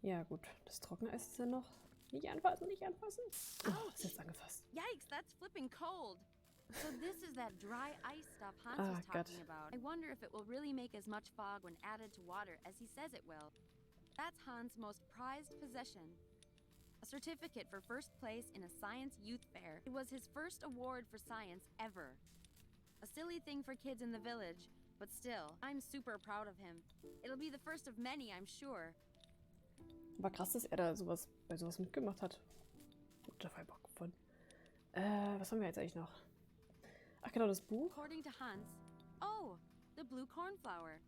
S1: Ja gut, das Trockeneis ist ja noch. Nicht anfassen, nicht anfassen. Oh, ist jetzt angefasst.
S2: Yikes, that's flipping cold. So this is that dry ice stuff Hans
S1: Ah,
S2: was
S1: Gott.
S2: talking about. I wonder if it will really make as much fog when added to water as he says it will. That's Hans' most prized possession. A certificate for first place in a science youth fair. It was his first award for science ever. A silly thing for kids in the village, but still, I'm super proud of him. It'll be the first of many, I'm sure.
S1: Aber krass, dass er da sowas bei sowas mitgemacht hat. Da war ich Bock von. Was haben wir jetzt eigentlich noch? Ach genau, das Buch.
S2: According to Hans, oh, the blue cornflower.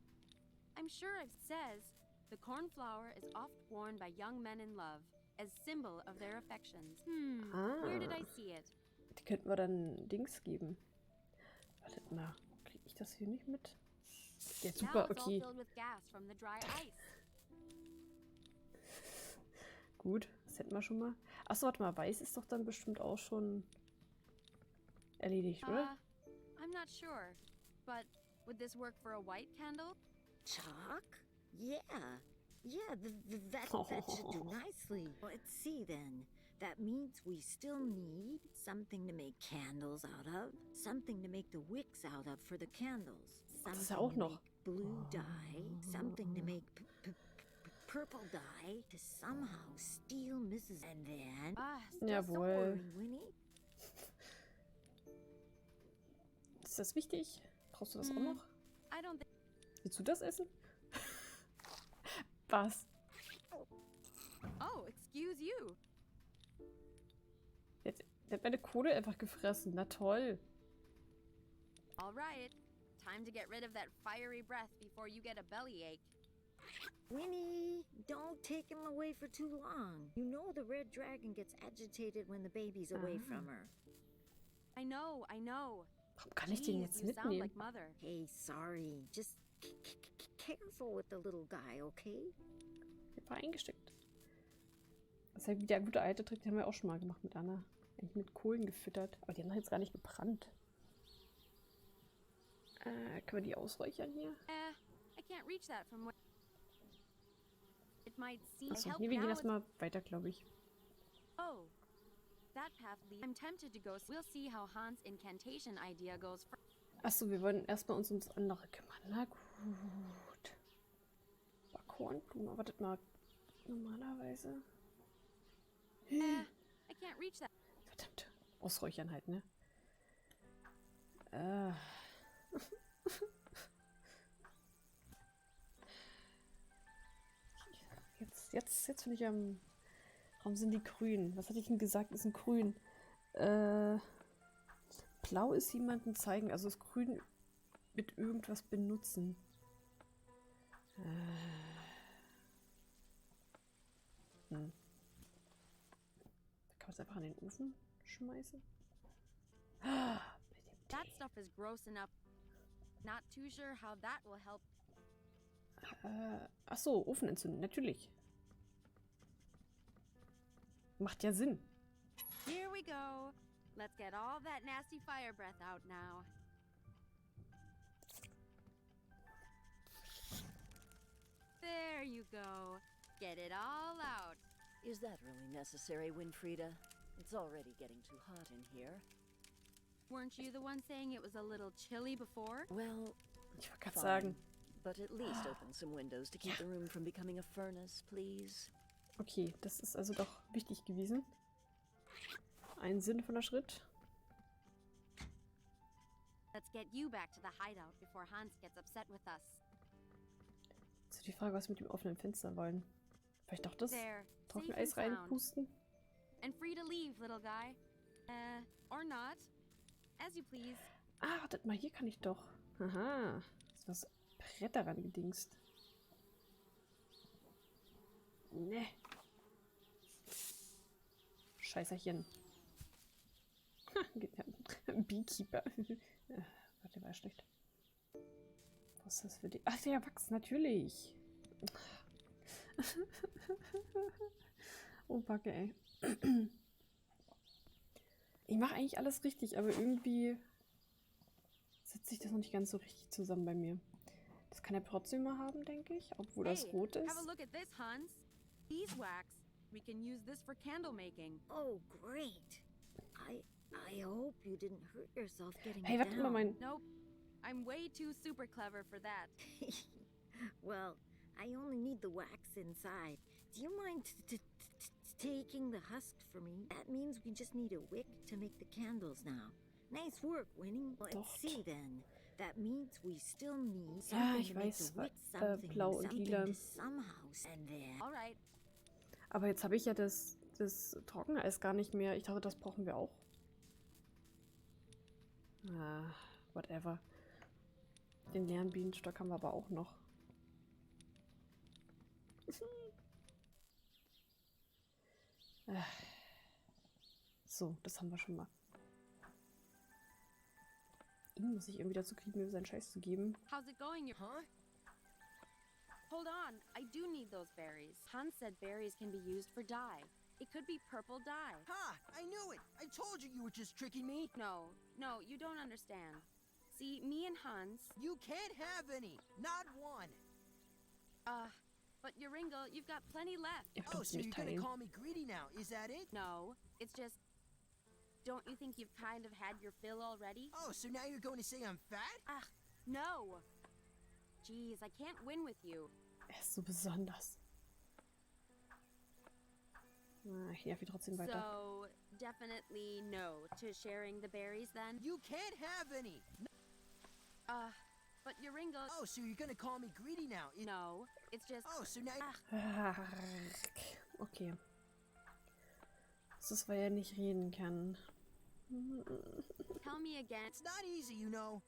S2: I'm sure it says the cornflower is oft worn by young men in love as symbol of their affections. Where did I see it?
S1: Die könnten wir dann Dings geben. Wartet mal, kriege ich das hier nicht mit? Ja,
S2: Now
S1: super,
S2: it's all
S1: okay.
S2: filled with gas from the dry ice.
S1: Gut, das hätten wir schon mal. Achso, warte mal, weiß ist doch dann bestimmt auch schon erledigt, oder?
S2: I'm not sure, but would this work for a white candle?
S6: Chalk? Yeah. Yeah, that should do nicely. Let's see then. That means we still need something to make candles out of, something to make the wicks out of for the candles,
S1: Das ist ja
S6: something
S1: auch
S6: to
S1: noch.
S6: make blue dye, something to make purple dye, to somehow steal Mrs. And then... Don't
S1: Jawohl.
S6: worry, Winnie.
S1: Ist das wichtig? Brauchst du das auch noch?
S2: I don't think.
S1: Willst du das essen? Was?
S2: Oh, excuse you.
S1: Der hat meine Kohle einfach gefressen. Na toll.
S2: All right. Time to get rid of that fiery breath before you get a bellyache.
S6: Winnie, don't take him away for too long. You know the red dragon gets agitated when the baby's away from her.
S2: I know.
S1: Warum kann ich den
S2: Jeez,
S1: jetzt
S2: you sound
S1: mitnehmen?
S2: like mother.
S6: Hey, sorry. Just careful with the little guy, okay?
S1: Ich hab eingesteckt. Das ist ja wie der gute alte Trick, den haben wir auch schon mal gemacht mit Anna. Eigentlich mit Kohlen gefüttert. Aber die haben doch jetzt gar nicht gebrannt. Können wir die ausräuchern hier?
S2: I can't reach that from where. It might seem.
S1: Achso,
S2: Help
S1: nee, wir gehen
S2: now
S1: erstmal weiter, glaube ich.
S2: Oh, that path leads. I'm tempted to go. We'll see how Hans' incantation idea goes.
S1: Achso, wir wollen erstmal uns ums andere kümmern. Na gut. Kornblume, wartet mal. Normalerweise.
S2: I can't reach that.
S1: Verdammt. Ausräuchern halt, ne? Jetzt finde ich am. Warum sind die grün? Was hatte ich denn gesagt? Ist ein grün. Blau ist jemanden zeigen, also das Grün mit irgendwas benutzen. Kann man es einfach in den Ofen schmeißen?
S2: That stuff is gross enough. Not too sure how that will help.
S1: Achso, Ofen entzünden, natürlich. Macht ja Sinn.
S2: Here we go. Let's get all that nasty fire breath out now. There you go. Get it all out.
S3: Is that really necessary, Winfrieda? It's already getting too hot in here.
S2: Weren't you the one saying it was a little chilly before?
S3: Well,
S1: Ich wollte gerade
S3: fine.
S1: sagen.
S3: But at least open some windows to keep the room from becoming a furnace, please.
S1: Okay, das ist also doch wichtig gewesen. Ein sinnvoller Schritt.
S2: Let's get you back to the hideout before Hans gets upset with us.
S1: Jetzt ist die Frage, was wir mit dem offenen Fenster wollen. Vielleicht doch das
S2: There, safe
S1: Trockeneis
S2: and sound.
S1: reinpusten?
S2: And free to leave, little guy. Or not. As you please.
S1: Ah, wartet mal, hier kann ich doch. Aha. Ist das Brett daran gedingst. Ne. Scheißerchen. Beekeeper. Warte, war schlecht. Was ist das für die? Ach, der Wachs, natürlich. Oh, Backe, ey. Ich mache eigentlich alles richtig, aber irgendwie setzt sich das noch nicht ganz so richtig zusammen bei mir. Das kann er trotzdem mal haben, denke ich, obwohl das rot ist.
S2: Have a look at this, Hans. Beeswax. We can use this for candle making.
S6: Oh, great. I hope you didn't hurt yourself getting
S1: Hey,
S6: it
S1: warte mal,
S6: down.
S1: mein...
S2: Nope. I'm way too super clever for that.
S6: Well, I only need the wax inside. Do you mind taking the husk for me? That means we just need a wick to make the candles now. Nice work, Winnie. Let's
S1: Dort.
S6: see then. That means we still need
S1: Ja,
S6: something
S1: ich
S6: to make
S1: weiß,
S6: the wick
S1: blau und lila.
S6: to somehow and then.
S2: All right.
S1: Aber jetzt habe ich ja das Trockeneis gar nicht mehr. Ich dachte, das brauchen wir auch. Ah, whatever. Den leeren Bienenstock haben wir aber auch noch. So, das haben wir schon mal. Ihn muss ich irgendwie dazu kriegen, mir seinen Scheiß zu geben.
S2: How's it going?
S4: Huh?
S2: Hold on. I do need those berries. Hans said berries can be used for dye. It could be purple dye.
S4: Ha! I knew it! I told you were just tricking me!
S2: No, you don't understand. See, me and Hans...
S4: You can't have any! Not one!
S2: But Joringel, you've got plenty left.
S1: Ihr
S4: Oh,
S1: könnt es
S4: so
S1: nicht
S4: you're gonna
S1: teilen.
S4: call me greedy now, is that it?
S2: No, it's just... Don't you think you've kind of had your fill already?
S4: Oh, so now you're going to say I'm fat?
S2: No! Jeez, I can't win with you.
S1: Er ist so besonders. Ich nerv ihn trotzdem weiter.
S2: So, definitely no to sharing the berries then?
S4: You can't have any!
S2: But Joringel...
S4: Oh, so you're gonna call me greedy now?
S2: No, it's just...
S4: Oh, so now...
S1: Okay. Das ist, weil er nicht reden kann.
S2: Tell me again.
S4: It's not easy, you know.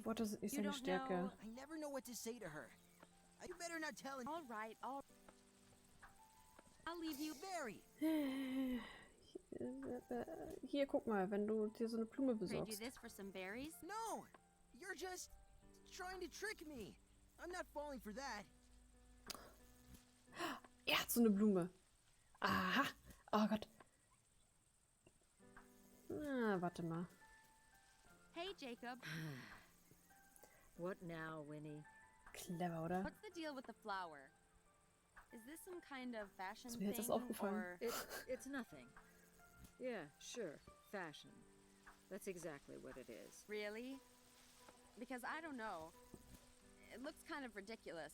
S1: Worte sind nicht
S2: You
S1: seine
S2: don't
S1: Stärke.
S2: know.
S4: I never know what to say to her. You better not tell her.
S2: All right. I'll leave you.
S4: Very.
S1: Hier, guck mal, wenn du dir so eine Blume
S2: Trade you
S1: besorgst.
S2: this for some berries?
S4: No! You're just trying to trick me. I'm not falling for that.
S1: Er hat so eine Blume. Aha. Oh Gott. Warte mal.
S2: Hey, Jacob.
S3: What now, Winnie?
S1: Clever, oder?
S2: What's the deal with the flower? Is this some kind of fashion
S1: Ist mir jetzt
S2: thing,
S1: erst aufgefallen.
S2: or...
S3: It's nothing. Yeah, sure. Fashion. That's exactly what it is.
S2: Really? Because I don't know. It looks kind of ridiculous.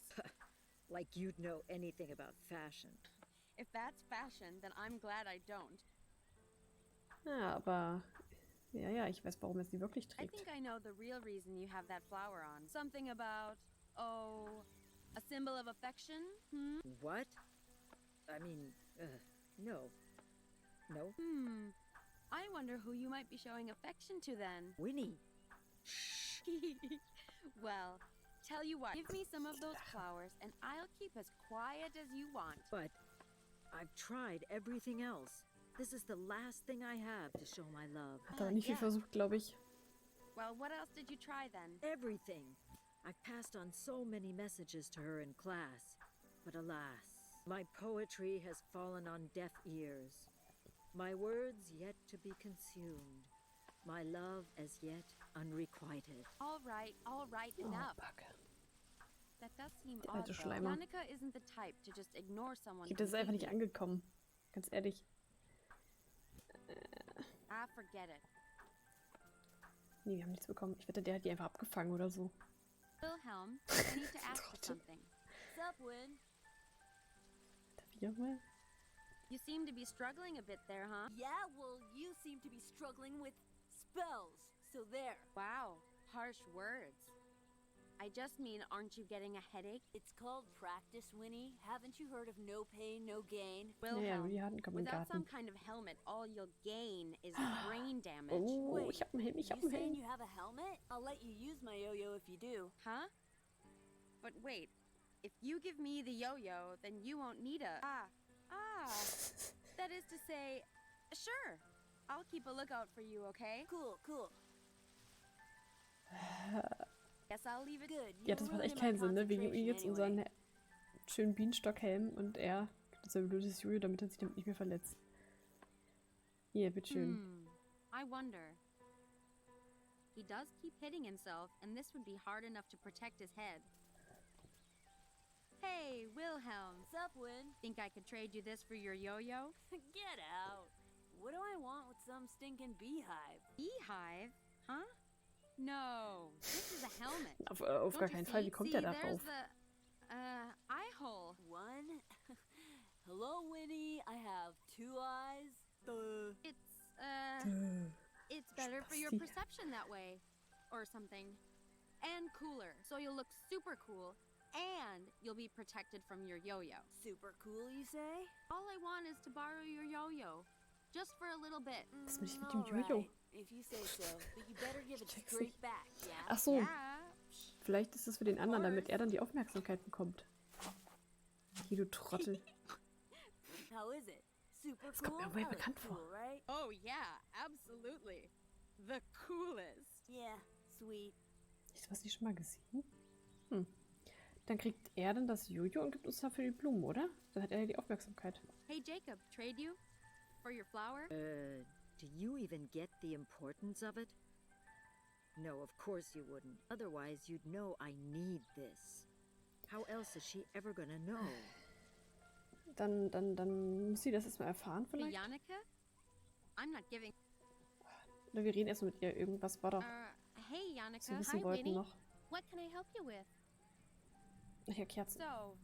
S3: Like you'd know anything about fashion.
S2: If that's fashion, then I'm glad I don't.
S1: Ja, aber... Ja, ich weiß, warum er sie wirklich
S2: I
S1: trägt.
S2: think I know the real reason you have that flower on. Something about, a symbol of affection?
S3: What? I mean, no. No?
S2: I wonder who you might be showing affection to then.
S3: Winnie!
S2: Well, tell you what, give me some of those flowers and I'll keep as quiet as you want.
S3: But I've tried everything else. This is the last thing I have to show my love.
S1: Hat aber nicht viel
S2: yeah.
S1: versucht, glaube ich.
S2: Well, what else did you try then?
S3: Everything. I've passed on so many messages to her in class. But alas, my poetry has fallen on deaf ears. My words yet to be consumed. My love as yet unrequited.
S2: All right, enough.
S1: Backe.
S2: That does seem
S1: Der
S2: odd,
S1: alte
S2: though.
S1: Schleimer.
S2: Janica isn't the type to just ignore someone
S1: Das ist einfach nicht
S2: completely.
S1: angekommen. Ganz ehrlich.
S2: Forget it.
S1: Nee, wir haben nichts bekommen. Ich wette, der hat die einfach abgefangen oder so.
S2: Wilhelm, I need to ask you something.
S7: Sup, Win?
S1: Darf ich auch mal?
S2: You seem to be struggling a bit there, huh?
S7: Yeah, well, you seem to be struggling with spells, so there.
S2: Wow, harsh words. I just mean, aren't you getting a headache?
S7: It's called practice, Winnie. Haven't you heard of no pain, no gain?
S1: Naja,
S2: Wilhelm,
S1: die hatten keinen
S2: without some
S1: Garten.
S2: kind of helmet, all you'll gain is brain damage.
S1: Oh,
S7: Wait,
S1: ich hab einen Helm, ich hab
S7: You
S1: einen
S7: saying
S1: Helm.
S7: you have a helmet? I'll let you use my yo-yo if you do.
S2: Huh? But wait, if you give me the yo-yo, then you won't need a... That is to say, sure. I'll keep a lookout for you, okay?
S7: Cool.
S2: Guess I'll leave it.
S7: Good.
S1: Ja,
S7: You
S1: das macht
S7: ruined
S1: echt
S7: my
S1: keinen Sinn, ne? Wir geben ihm
S7: concentration
S1: jetzt
S7: anyway.
S1: unseren schönen Bienenstockhelm und er kriegt sein blödes Jojo, damit er sich damit nicht mehr verletzt. Hier, bitteschön.
S2: I wonder. He does keep hitting himself, and this would be hard enough to protect his head. Hey, Wilhelm.
S7: Sup, Win?
S2: Think I could trade you this for your yo-yo?
S7: Get out. What do I want with some stinking beehive.
S2: Beehive? Huh? No, this is a helmet.
S1: Auf gar keinen Fall. Wie kommt der darauf?
S2: There's the, eye hole.
S7: One? Hello, Winnie. I have 2 eyes.
S2: It's better for your
S1: Spasti.
S2: perception that way. Or something. And cooler. So you'll look super cool. And you'll be protected from your yo-yo.
S7: Super cool, you say?
S2: All I want is to borrow your yo-yo. Just for a little bit.
S1: Was bin ich mit dem Jojo?
S7: Alright, if you say so. But you better give it
S1: check's
S7: straight
S1: nicht.
S7: back, yeah?
S1: Ach so,
S2: Yeah.
S1: vielleicht ist es für den anderen, damit er dann die Aufmerksamkeit bekommt. Hier, du Trottel.
S7: How is it? Super
S1: Das kommt
S7: cool?
S1: mir irgendwie
S7: I look
S1: bekannt vor.
S7: cool, right?
S2: Oh yeah, absolutely. The coolest.
S7: Yeah, sweet.
S1: Ist was nicht schon mal gesehen? Dann kriegt er dann das Jojo und gibt uns dafür die Blumen, oder? Dann hat er ja die Aufmerksamkeit.
S2: Hey Jacob, trade you? For your flower?
S6: Do you even get the importance of it? No, of course you wouldn't. Otherwise, you'd know I need this. How else is she ever gonna know?
S1: Dann muss sie das erstmal erfahren
S2: Hey
S1: vielleicht.
S2: Yannicka? I'm not giving...
S1: Oder wir reden erstmal mit ihr. Irgendwas war doch,
S2: Hey
S1: was
S2: Yannicka.
S1: wir wissen
S5: Hi,
S1: wollten
S5: Winnie.
S1: noch.
S5: What can I help you with?
S1: Ach ja, Kerzen.
S2: So,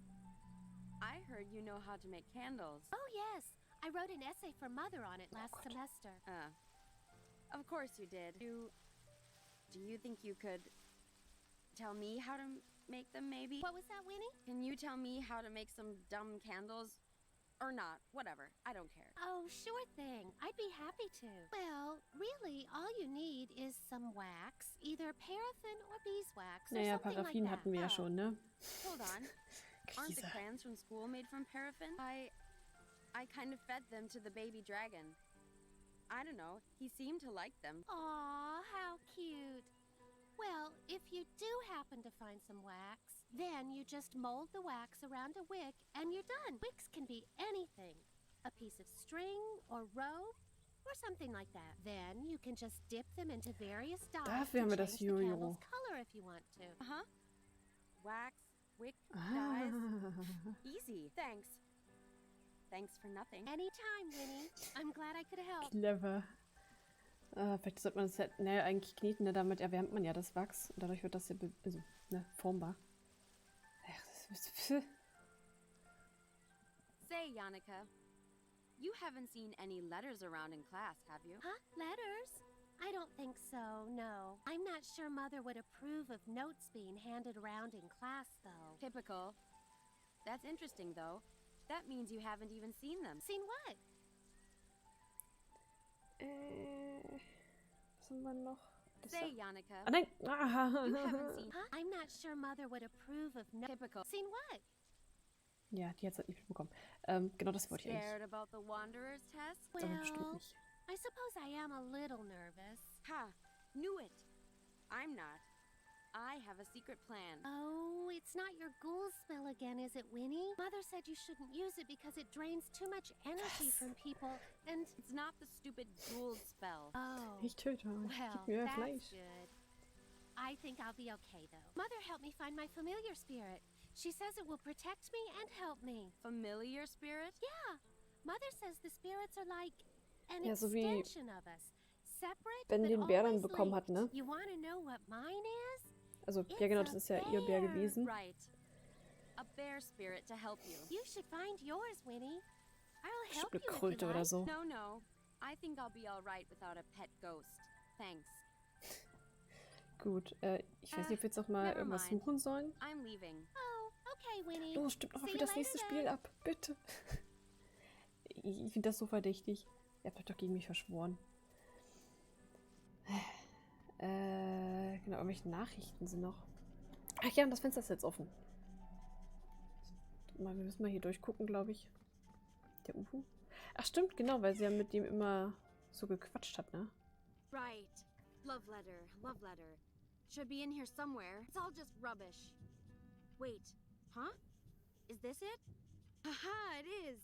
S2: I heard you know how to make candles.
S5: Oh, yes. I wrote an essay for Mother on it last
S1: God.
S5: semester.
S2: Of course you did. Do you think you could tell me how to make them, maybe?
S5: What was that, Winnie?
S2: Can you tell me how to make some dumb candles? Or not, whatever. I don't care.
S5: Oh, sure thing. I'd be happy to. Well, really, all you need is some wax, either paraffin or beeswax or
S1: Naja,
S5: something
S1: Paraffin
S5: like that.
S1: hatten wir ja schon, ne?
S2: Hold on. Aren't the
S1: Krise.
S2: crayons from school made from paraffin? I kind of fed them to the baby dragon. I don't know. He seemed to like them.
S5: Aw, how cute. Well, if you do happen to find some wax, then you just mold the wax around a wick and you're done. Wicks can be anything. A piece of string or rope or something like that. Then you can just dip them into various dyes
S1: Dafür haben
S5: to
S1: wir das
S5: change the
S1: Jojo.
S5: candle's color if you want to.
S2: Uh-huh. Wax, wick, dyes.
S1: Ah.
S2: Easy. Thanks. Thanks for nothing.
S5: Anytime, Winnie. I'm glad I could help.
S1: Clever. Vielleicht sollte man das halt, naja, eigentlich kneten, ne, damit erwärmt man ja das Wachs. Und dadurch wird das ja also, ne, formbar. Ach, das ist,
S2: Say, Yannicka, you haven't seen any letters around in class, have you?
S5: Huh? Letters? I don't think so, no. I'm not sure Mother would approve of notes being handed around in class, though.
S2: Typical. That's interesting, though. That means you haven't even seen them.
S5: Seen what?
S1: was haben wir noch? Das
S2: Say,
S1: da.
S2: Yannicka,
S1: Ah, nein!
S2: you haven't seen...
S5: Huh? I'm not sure Mother would approve of notes.
S2: Typical.
S5: Seen what?
S1: Ja, die hat es halt nicht mitbekommen. Genau das wollte ich eigentlich.
S2: Scared about the Wanderer's test?
S1: Aber bestimmt
S5: Well,
S1: nicht.
S5: I suppose I am a little nervous.
S2: Ha! Knew it! I'm not. I have a secret plan.
S5: Oh, it's not your ghoul spell again, is it, Winnie? Mother said you shouldn't use it because it drains too much energy from people, and...
S2: It's not the stupid Gould spell.
S5: Oh,
S1: Ich töte.
S5: well,
S1: Gib mir
S5: that's
S1: Fleisch.
S5: good. I think I'll be okay, though. Mother helped me find my familiar spirit. She says it will protect me and help me.
S2: Familiar spirit?
S5: Yeah, Mother says the spirits are like an
S1: Ja, so wie
S5: extension of us. Separate,
S1: Ben
S5: but
S1: den Bär dann
S5: always
S1: bekommen hat,
S5: linked.
S1: ne?
S5: You want to know what mine is?
S1: Also,
S5: It's
S1: ja genau,
S5: a
S1: das ist ja ihr Bär
S5: bear.
S1: gewesen.
S2: Right. A bear spirit to help you.
S5: You should find yours, Winnie. I'll help
S1: Bestimmt
S5: you
S1: eine
S5: if you
S1: Kröte oder
S5: like.
S1: so.
S2: No. I think I'll be alright without a pet ghost. Thanks.
S1: Gut, ich weiß nicht, ob wir jetzt noch mal
S2: never
S1: irgendwas
S2: mind.
S1: suchen sollen.
S2: I'm leaving.
S5: Oh, okay, Winnie.
S1: Los, stimmt noch mal
S5: See
S1: für
S5: you
S1: das nächste
S5: later,
S1: Spiel
S5: then.
S1: ab, bitte. Ich finde das so verdächtig. Ihr habt euch doch gegen mich verschworen. Genau, irgendwelche Nachrichten sind noch. Ach ja, und das Fenster ist jetzt offen. Wir müssen mal hier durchgucken, glaube ich. Der Uhu. Ach stimmt, genau, weil sie ja mit dem immer so gequatscht hat, ne?
S2: Right. Love letter. Should be in here somewhere. It's all just rubbish. Wait. Huh? Is this it? Haha, it is.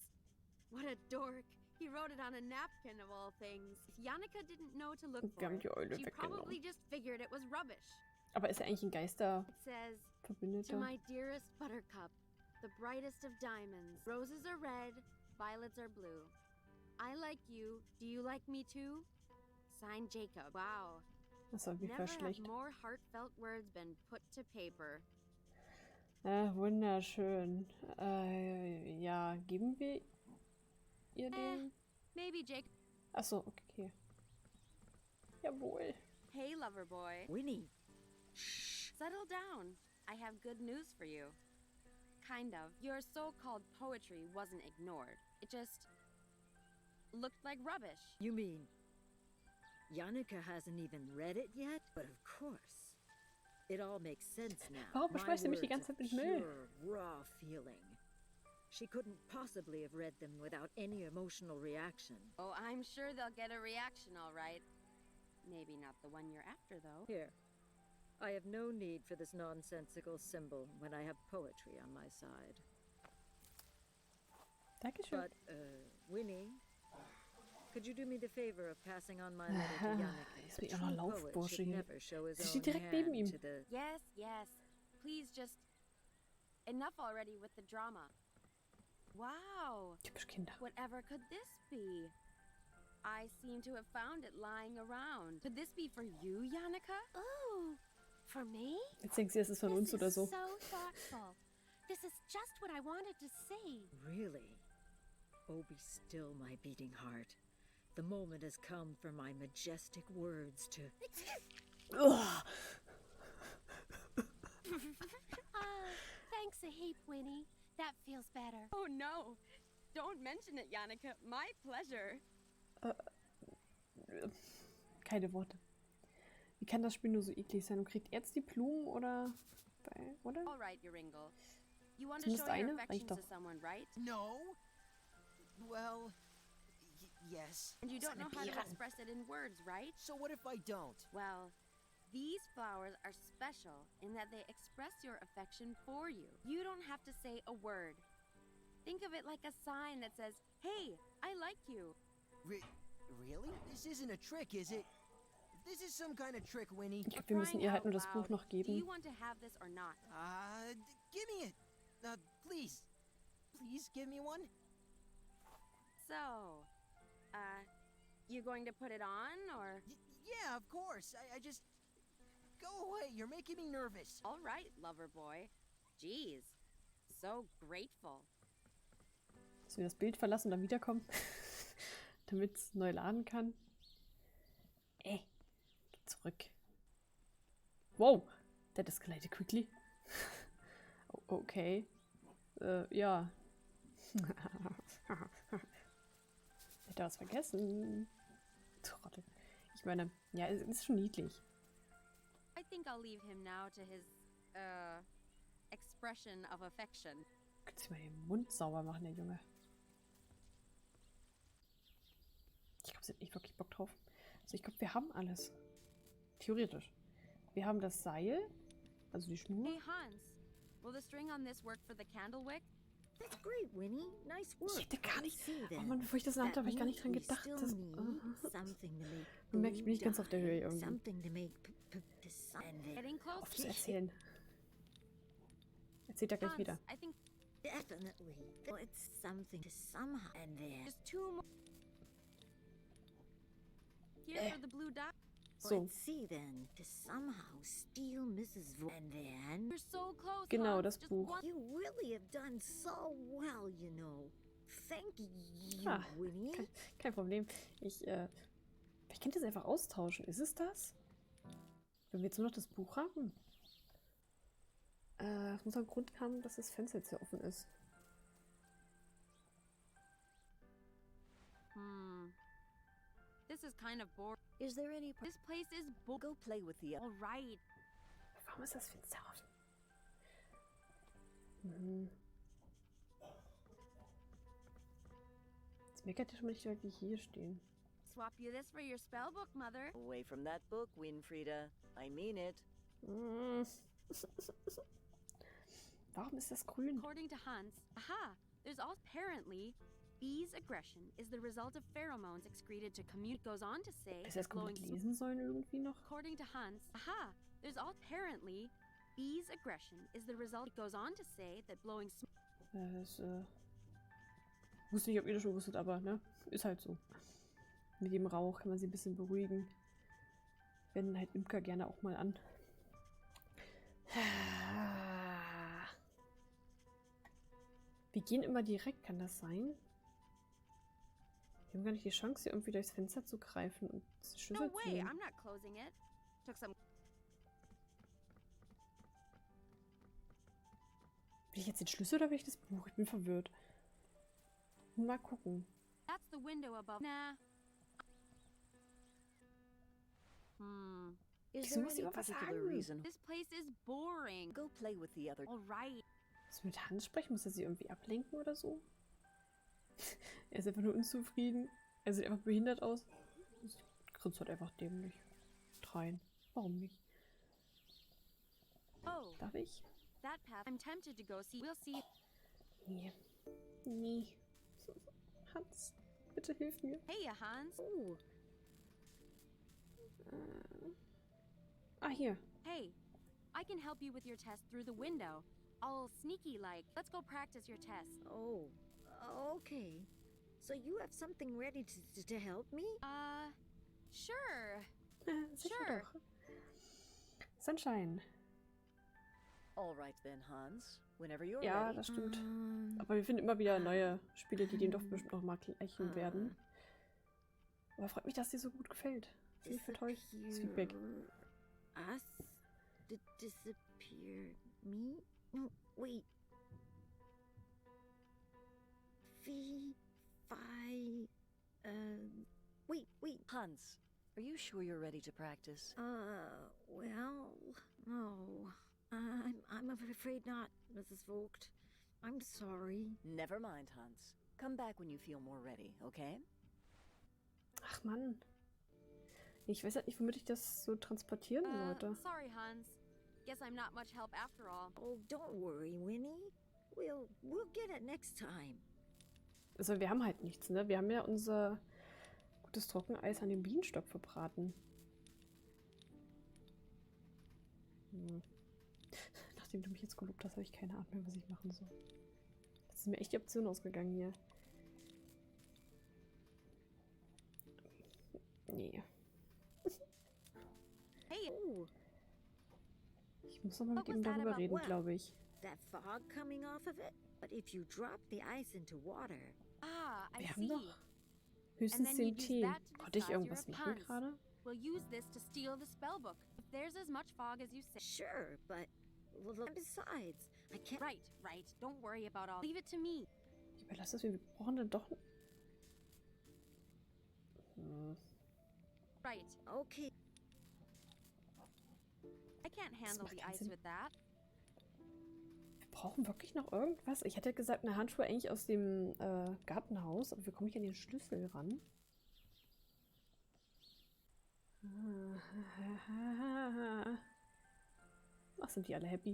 S2: What a dork. He wrote it on a napkin of all things. If Yannicka didn't know to look
S1: Wir
S2: for
S1: haben die Eule
S2: it, she probably
S1: weggenommen.
S2: just figured it was rubbish.
S1: Aber ist er eigentlich ein
S2: It says, To
S1: Geisterverbündeter?
S2: my dearest buttercup, the brightest of diamonds. Roses are red, violets are blue. I like you. Do you like me too? Signed, Jacob. Wow.
S1: Das war wie
S2: Never have
S1: schlecht.
S2: more heartfelt words been put to paper.
S1: Wunderschön. Ja, geben wir ihr den?
S2: Maybe Jacob.
S1: Achso, okay. Jawohl.
S2: Hey, lover boy.
S3: Winnie,
S2: Settle down. I have good news for you. Kind of. Your so-called poetry wasn't ignored. It just looked like rubbish.
S6: You mean Yannicka hasn't even read it yet? But of course. It all makes sense now.
S1: Warum
S6: My
S1: beschmeißt ihr mich die
S6: words
S1: ganze Zeit
S6: are
S1: mit Müll?
S6: pure, raw feeling. She couldn't possibly have read them without any emotional reaction.
S2: Oh, I'm sure they'll get a reaction, all right. Maybe not the one you're after, though.
S6: Here. I have no need for this nonsensical symbol when I have poetry on my side.
S1: Dankeschön.
S6: But, Winnie, could you do me the favor of passing on my letter to Yannicka?
S1: Jetzt
S6: A
S1: bin ich auch noch
S6: true poet
S1: Laufbursche
S6: should
S1: hier.
S6: never show his
S1: Sie
S6: own
S1: steht direkt neben
S6: hand
S1: ihm.
S6: to the...
S2: Yes, yes. Please just... Enough already with the drama. Wow.
S1: Typisch Kinder.
S2: Whatever could this be? I seem to have found it lying around. Could this be for you, Yannicka?
S5: Ooh, for me?
S1: Jetzt denkt sie, es ist von
S5: This
S1: uns oder
S5: is
S1: so.
S5: so thoughtful. This is just what I wanted to see.
S6: Really? Oh, be still, my beating heart. The moment has come for my majestic words to...
S1: Ugh.
S5: Thanks a heap, Winnie. That feels better.
S2: Oh no! Don't mention it, Yannicka. My pleasure.
S1: Keine Worte. Wie kann das Spiel nur so eklig sein? Und kriegt er jetzt die Blumen oder? Oder?
S2: All right, Joringel. You want to
S1: Zumindest
S2: show your
S1: eine?
S2: affection
S1: Reicht
S2: to
S1: doch.
S2: someone, right?
S4: No? Well, yes.
S2: And you don't know how to
S1: Bieren.
S2: express it in words, right?
S4: So what if I don't?
S2: Well, these flowers are special in that they express your affection for you. You don't have to say a word. Think of it like a sign that says, "Hey, I like you."
S4: Really? This isn't a trick, is it? If this is some kind of trick, Winnie.
S1: Ich glaube, wir müssen ihr halt nur das Buch noch
S2: Do you
S1: geben.
S2: want to have this or not?
S4: Give me it. Please. Please give me one.
S2: So, you going to put it on, or?
S4: Yeah, of course. I just... Go away. You're making me nervous.
S2: All right, lover boy. Jeez, so grateful.
S1: Dass wir das Bild verlassen und dann wiederkommen. Damit es neu laden kann. Geh zurück. Wow, that escalated quickly. Okay. Ja. Hätte er was vergessen. Trottel. Ich meine, ja, es ist schon niedlich.
S2: I think I'll leave him now to his, expression of affection.
S1: Könnte sich mal den Mund sauber machen, der Junge. Ich glaube, sie hat nicht wirklich Bock drauf. Also ich glaube, wir haben alles. Theoretisch. Wir haben das Seil, also die Schnur.
S2: Hey, Hans, will the string on this work for the candle wick?
S6: That's great, Winnie. Nice work.
S1: Ich hätte gar nicht...
S6: See
S1: Oh
S6: then.
S1: Mann, bevor ich das nannte, habe ich gar nicht dran
S6: means we
S1: gedacht.
S6: still
S1: Das,
S6: need something to make
S1: Man merkt, ich bin nicht
S6: blue
S1: ganz auf der Höhe
S6: dye,
S1: irgendwie.
S6: Something to make and then
S2: Getting close.
S1: Auf zu erzählen. Erzählt er gleich
S2: Hans,
S1: wieder.
S2: I think
S6: definitely. Oh, it's something to somehow and then
S2: just two more. Here for the blue dot.
S1: So,
S6: let's see then to somehow steal Mrs. And then
S2: You're so close.
S1: genau,
S2: Hans.
S1: das
S2: Just
S1: Buch.
S2: one-
S6: you really have done so well, you know. Thank you,
S1: Ah,
S6: Winnie.
S1: kein Problem. Ich könnte das einfach austauschen. Ist es das? Wenn wir jetzt nur noch das Buch haben? Es muss einen Grund haben, dass das Fenster jetzt hier offen ist.
S2: This is kind of boring.
S3: Is there any...
S2: This place is
S3: Go play with the...
S2: all right.
S1: Warum ist das Fenster offen? Mhm. Jetzt meckert ihr schon mal nicht, weil wir hier stehen.
S2: Swap you this for your spell book, Mother.
S3: Away from that book, Winfrieda. I mean it.
S1: Mm. Warum ist das grün?
S2: According to Hans, there's all apparently bees' aggression is the result of pheromones excreted to commute. Goes on to say
S1: Dass wir das
S2: blowing
S1: komplett lesen sollen irgendwie noch?
S2: According to Hans, there's all apparently bees' aggression is the result. It goes on to say that blowing smoke.
S1: Das, wusste nicht, ob ihr das schon wusstet, aber, ne? Ist halt so. Mit dem Rauch kann man sie ein bisschen beruhigen. Wenden halt Imker gerne auch mal an. Wir gehen immer direkt, kann das sein? Wir haben gar nicht die Chance, hier irgendwie durchs Fenster zu greifen und Schlüssel
S2: No
S1: zu
S2: way,
S1: nehmen.
S2: I'm not closing it. Took some.
S1: Will ich jetzt den Schlüssel oder will ich das Buch? Ich bin verwirrt. Mal gucken.
S2: That's the window above. Nah.
S3: Is
S1: Wieso
S3: there
S1: muss sie
S3: any
S1: immer was
S3: particular
S1: sagen?
S3: reason?
S2: This place is boring.
S3: Go play with the other.
S2: All right.
S1: Muss mit Hans sprechen? Muss er sie irgendwie ablenken oder so? Er ist einfach nur unzufrieden. Er sieht einfach behindert aus. Grinst halt einfach dämlich. Dreien. Warum nicht?
S2: Oh,
S1: Darf ich?
S2: that path. I'm tempted to go see. We'll see.
S1: Nee. Nee. Hans, bitte hilf mir.
S2: Hey, Hans.
S6: Oh,
S1: Hier.
S2: Hey, I can help you with your test through the window. All sneaky like. Let's go practice your test.
S6: oh, okay. So you have something ready to help me?
S2: Sure.
S1: Sicher
S2: Sure.
S1: doch. Sunshine.
S3: All right then, Hans. Whenever you're
S1: Ja,
S3: ready.
S1: das stimmt. Aber wir finden immer wieder neue Spiele, die den doch bestimmt noch mal gleichen werden. Aber freut mich, dass dir so gut gefällt. Finde ich voll toll. Das Feedback.
S6: Us? Disappear me? No, wait. Wait.
S3: Hans, are you sure you're ready to practice?
S6: Well, no. I'm afraid not, Mrs. Vogt. I'm sorry.
S3: Never mind, Hans. Come back when you feel more ready, okay?
S1: Ach Mann. Ich weiß halt nicht, womit ich das so transportieren sollte.
S2: Sorry, Hans. Guess I'm not much help after all.
S6: Oh, don't worry, Winnie. We'll get it next time.
S1: Also wir haben halt nichts, ne? Wir haben ja unser gutes Trockeneis an dem Bienenstock verbraten. Nachdem du mich jetzt gelobt hast, habe ich keine Ahnung mehr, was ich machen soll. Das ist mir echt die Option ausgegangen hier. Nee.
S2: Hey,
S6: Oh,
S1: Ich muss noch mal mit
S2: What was
S1: ihm
S2: that
S1: darüber
S2: about?
S1: reden,
S6: Well,
S1: glaube ich.
S6: that fog coming off of it? But if you drop the ice into water,
S2: I
S1: Wir
S2: see.
S1: haben doch höchstens
S2: And then
S1: den
S2: you'd use
S1: Tee.
S2: that to
S1: Konnte ich
S2: disguise
S1: irgendwas
S2: your
S1: machen
S2: appearance.
S1: gerade?
S2: We'll use this to steal the spellbook. If there's as much fog as you say.
S6: sure, but besides, I can't.
S2: Right. Don't worry about all. Leave it to me.
S1: Ich überlasse das, wir brauchen dann doch...
S2: Right.
S6: Okay,
S2: I can't handle
S1: macht
S2: the
S1: keinen
S2: ice
S1: Sinn.
S2: with that.
S1: Wir brauchen wirklich noch irgendwas? Ich hätte gesagt, eine Handschuhe eigentlich aus dem Gartenhaus, aber wir kommen nicht an den Schlüssel ran. Ach, sind die alle happy?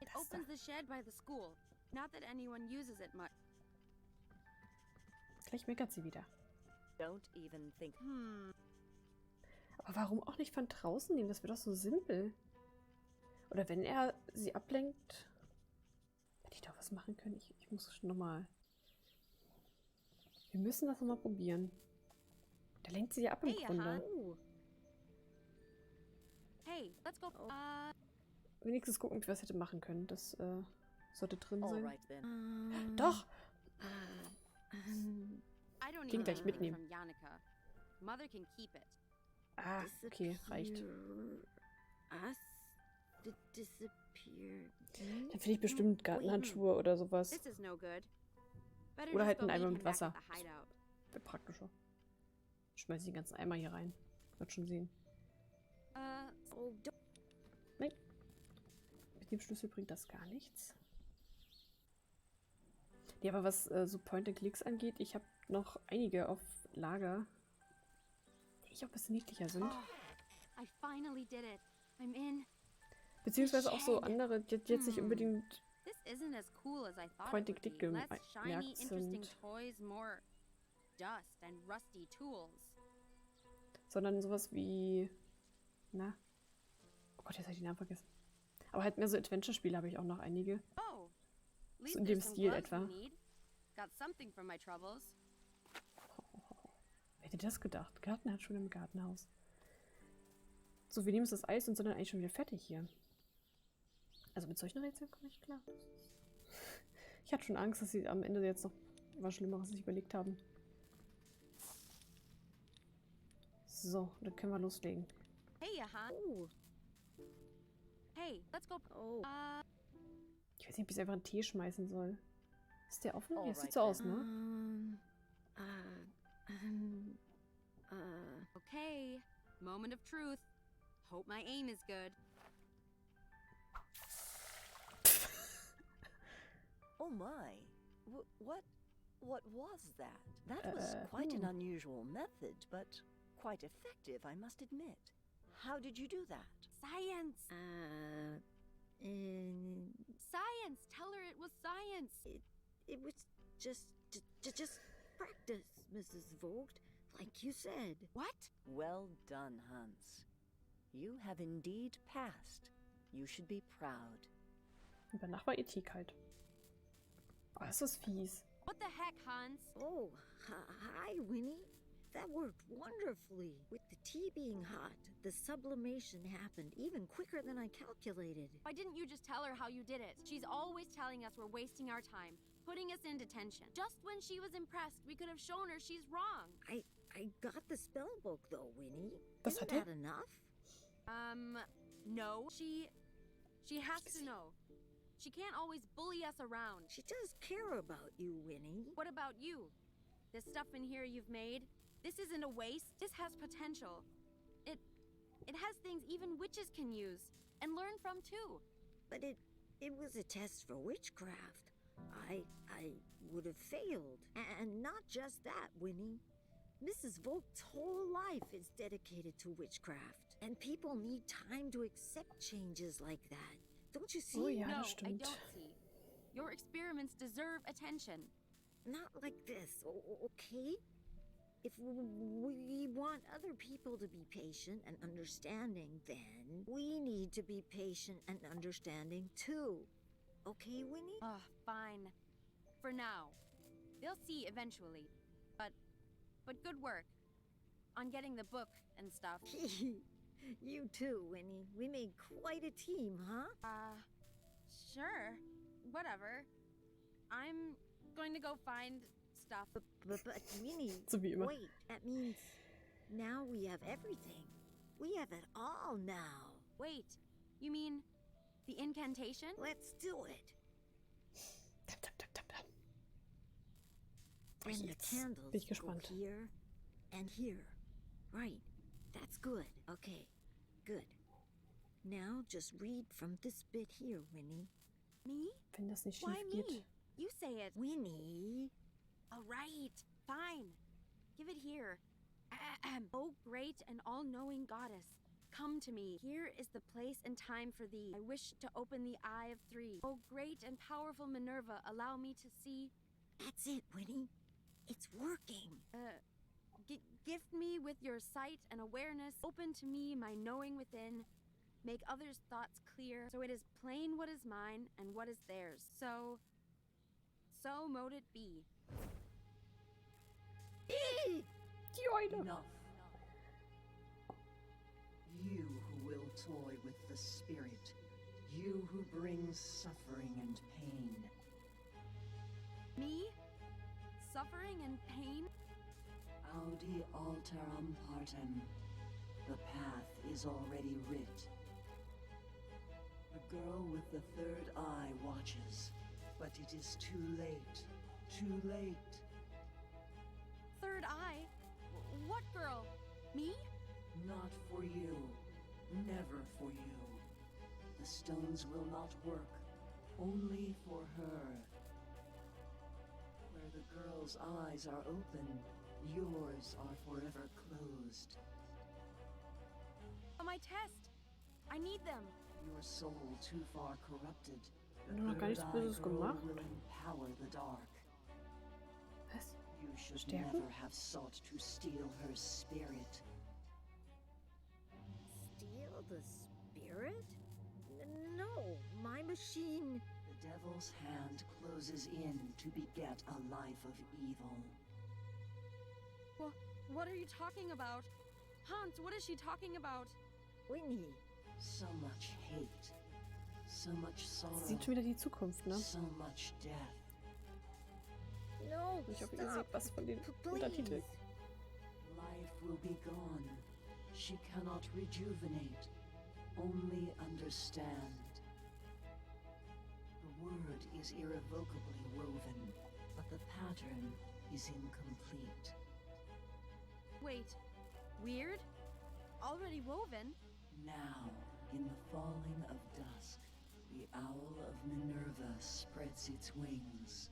S2: It
S1: Das da.
S2: opens the shed by the school. Not that anyone uses it much.
S1: Gleich meckert sie wieder.
S3: Don't even think.
S1: Aber warum auch nicht von draußen nehmen? Das wäre doch so simpel. Oder wenn er sie ablenkt, hätte ich doch was machen können. Ich muss schon nochmal... Wir müssen das nochmal probieren. Der lenkt sie ja ab im
S2: Hey,
S1: Grunde.
S2: Han.
S6: oh,
S2: Hey, let's go.
S1: Wenigstens gucken, ob ich was hätte machen können. Das sollte drin
S3: All
S1: sein.
S3: right then.
S1: Doch!
S2: I don't
S1: Den
S2: need
S1: gleich
S2: anything
S1: mitnehmen.
S2: from Yannicka. Mother can keep it.
S1: Ah, okay, reicht.
S6: Us? Disappear me?
S1: Dann finde ich bestimmt Gartenhandschuhe oder sowas.
S2: This is no good. Better
S1: Oder
S2: just
S1: halt
S2: go
S1: einen Eimer
S2: meet
S1: mit
S2: him back
S1: Wasser.
S2: at the hideout.
S1: Wäre praktischer. Schmeiß den ganzen Eimer hier rein. Wird schon sehen.
S6: Oh, don't.
S1: Mit dem Schlüssel bringt das gar nichts. Ja, aber was so Point-and-Clicks angeht, ich habe noch einige auf Lager, die ich auch ein bisschen niedlicher sind.
S2: I finally did it. I'm in.
S1: Beziehungsweise auch so
S2: shed.
S1: andere, die jetzt nicht unbedingt...
S2: This isn't as cool as I thought
S1: Point
S2: it
S1: and
S2: would
S1: click
S2: be. Less shiny,
S1: gemerkt
S2: interesting
S1: sind.
S2: toys, more dust and rusty tools.
S1: sondern sowas wie... Na? Oh Gott, jetzt habe ich den Namen vergessen. Aber halt mehr so Adventure-Spiele habe ich auch noch einige.
S2: Oh, at
S1: So
S2: least
S1: in dem
S2: there's some
S1: Stil
S2: gloves
S1: etwa.
S2: we need. Got something from my troubles.
S1: Wer hätte das gedacht? Gartenhandschuhe im Gartenhaus. So, wir nehmen uns das Eis und sind dann eigentlich schon wieder fertig hier. Also mit solchen Rätseln komme ich klar. Ich hatte schon Angst, dass sie am Ende jetzt noch was Schlimmeres sich überlegt haben. So, dann können wir loslegen.
S2: Hey, Han.
S6: Oh,
S2: Hey, let's go.
S6: oh.
S1: Ich weiß nicht, ob ich einfach einen Tee schmeißen soll. Ist der offen? Ja,
S3: Alright
S1: sieht so aus, ne?
S2: Okay. Moment of truth. Hope my aim is good.
S3: Oh my. What was that? That was quite an unusual method, but quite effective, I must admit. How did you do that?
S2: Science! Science! Tell her it was science!
S6: It was just practice, Mrs. Vogt, like you said.
S2: What?
S3: Well done, Hans. You have indeed passed. You should be proud.
S1: Und danach war ihr Tee kalt. Oh, das ist fies.
S2: What the heck, Hans?
S6: Oh, hi, Winnie. That worked wonderfully. With the tea being hot, the sublimation happened even quicker than I calculated.
S2: Why didn't you just tell her how you did it? She's always telling us we're wasting our time, putting us in detention. Just when she was impressed, we could have shown her she's wrong.
S6: I got the spell book though, Winnie.
S1: Was
S6: Isn't
S1: hat
S6: that enough?
S2: No. She has to know. She can't always bully us around.
S6: She does care about you, Winnie.
S2: What about you? This stuff in here you've made, this isn't a waste. This has potential. It has things even witches can use and learn from too.
S6: But it was a test for witchcraft. I would have failed. And not just that, Winnie. Mrs. Vogt's whole life is dedicated to witchcraft. And people need time to accept changes like that. Don't you see?
S1: Oh ja,
S2: No,
S1: das
S2: I
S1: stimmt.
S2: don't see. Your experiments deserve attention.
S6: Not like this, okay? If we want other people to be patient and understanding, then we need to be patient and understanding too. Okay, Winnie?
S2: Fine. For now. They'll see eventually. But good work. On getting the book and stuff.
S6: You too, Winnie. We made quite a team, huh?
S2: Sure. Whatever. I'm going to go find stuff.
S6: But Winnie,
S1: So wie immer.
S6: wait. That means now we have everything. We have it all now.
S2: Wait. You mean the incantation?
S6: Let's do it.
S1: Tap, tap, tap, tap, tap.
S6: And the
S1: Jetzt
S6: candles
S1: bin ich
S6: go
S1: gespannt.
S6: here and here. Right. That's good. Okay. Good. Now just read from this bit here, Winnie.
S2: Me?
S1: Wenn das nicht
S2: Why
S1: schief geht.
S2: me? You say it.
S6: Winnie.
S2: All right. Fine. Give it here. Oh, great and all-knowing goddess, come to me. Here is the place and time for thee. I wish to open the eye of three. Oh, great and powerful Minerva, allow me to see.
S6: That's it, Winnie. It's working.
S2: Gift me with your sight and awareness. Open to me my knowing within. Make others' thoughts clear, so it is plain what is mine and what is theirs. So mote it be.
S1: Die Eule.
S8: Enough. You who will toy with the spirit. You who brings suffering and pain.
S2: Me? Suffering and pain?
S8: Audi alteram partem. The path is already writ. The girl with the third eye watches, but it is too late. Too late.
S2: Third eye? What girl? Me?
S8: Not for you. Never for you. The stones will not work. Only for her. Where the girl's eyes are open, yours are forever closed.
S2: My test. I need them.
S8: Your soul too far corrupted. The
S1: Nur noch gar nichts
S8: third-eye
S1: Böses
S8: girl
S1: gemacht.
S8: will empower the dark.
S1: Was?
S8: You should
S1: Stärken?
S8: never have sought to steal her spirit.
S6: Steal the spirit? No, my machine.
S8: The The devil's hand closes in to beget a life of evil.
S2: Well, what are you talking about? Hans, what is she talking about?
S6: Winnie,
S8: So much hate. So much sorrow.
S1: Sieht schon wieder die Zukunft, ne?
S8: So much death.
S6: no,
S1: Ich hoffe, ihr
S6: stop.
S1: seht was von den
S6: Please.
S1: Untertiteln.
S8: Life will be gone. She cannot rejuvenate, only understand. The word is irrevocably woven, but the pattern is incomplete.
S2: Wait, weird? Already woven?
S8: Now, in the falling of dusk, the owl of Minerva spreads its wings.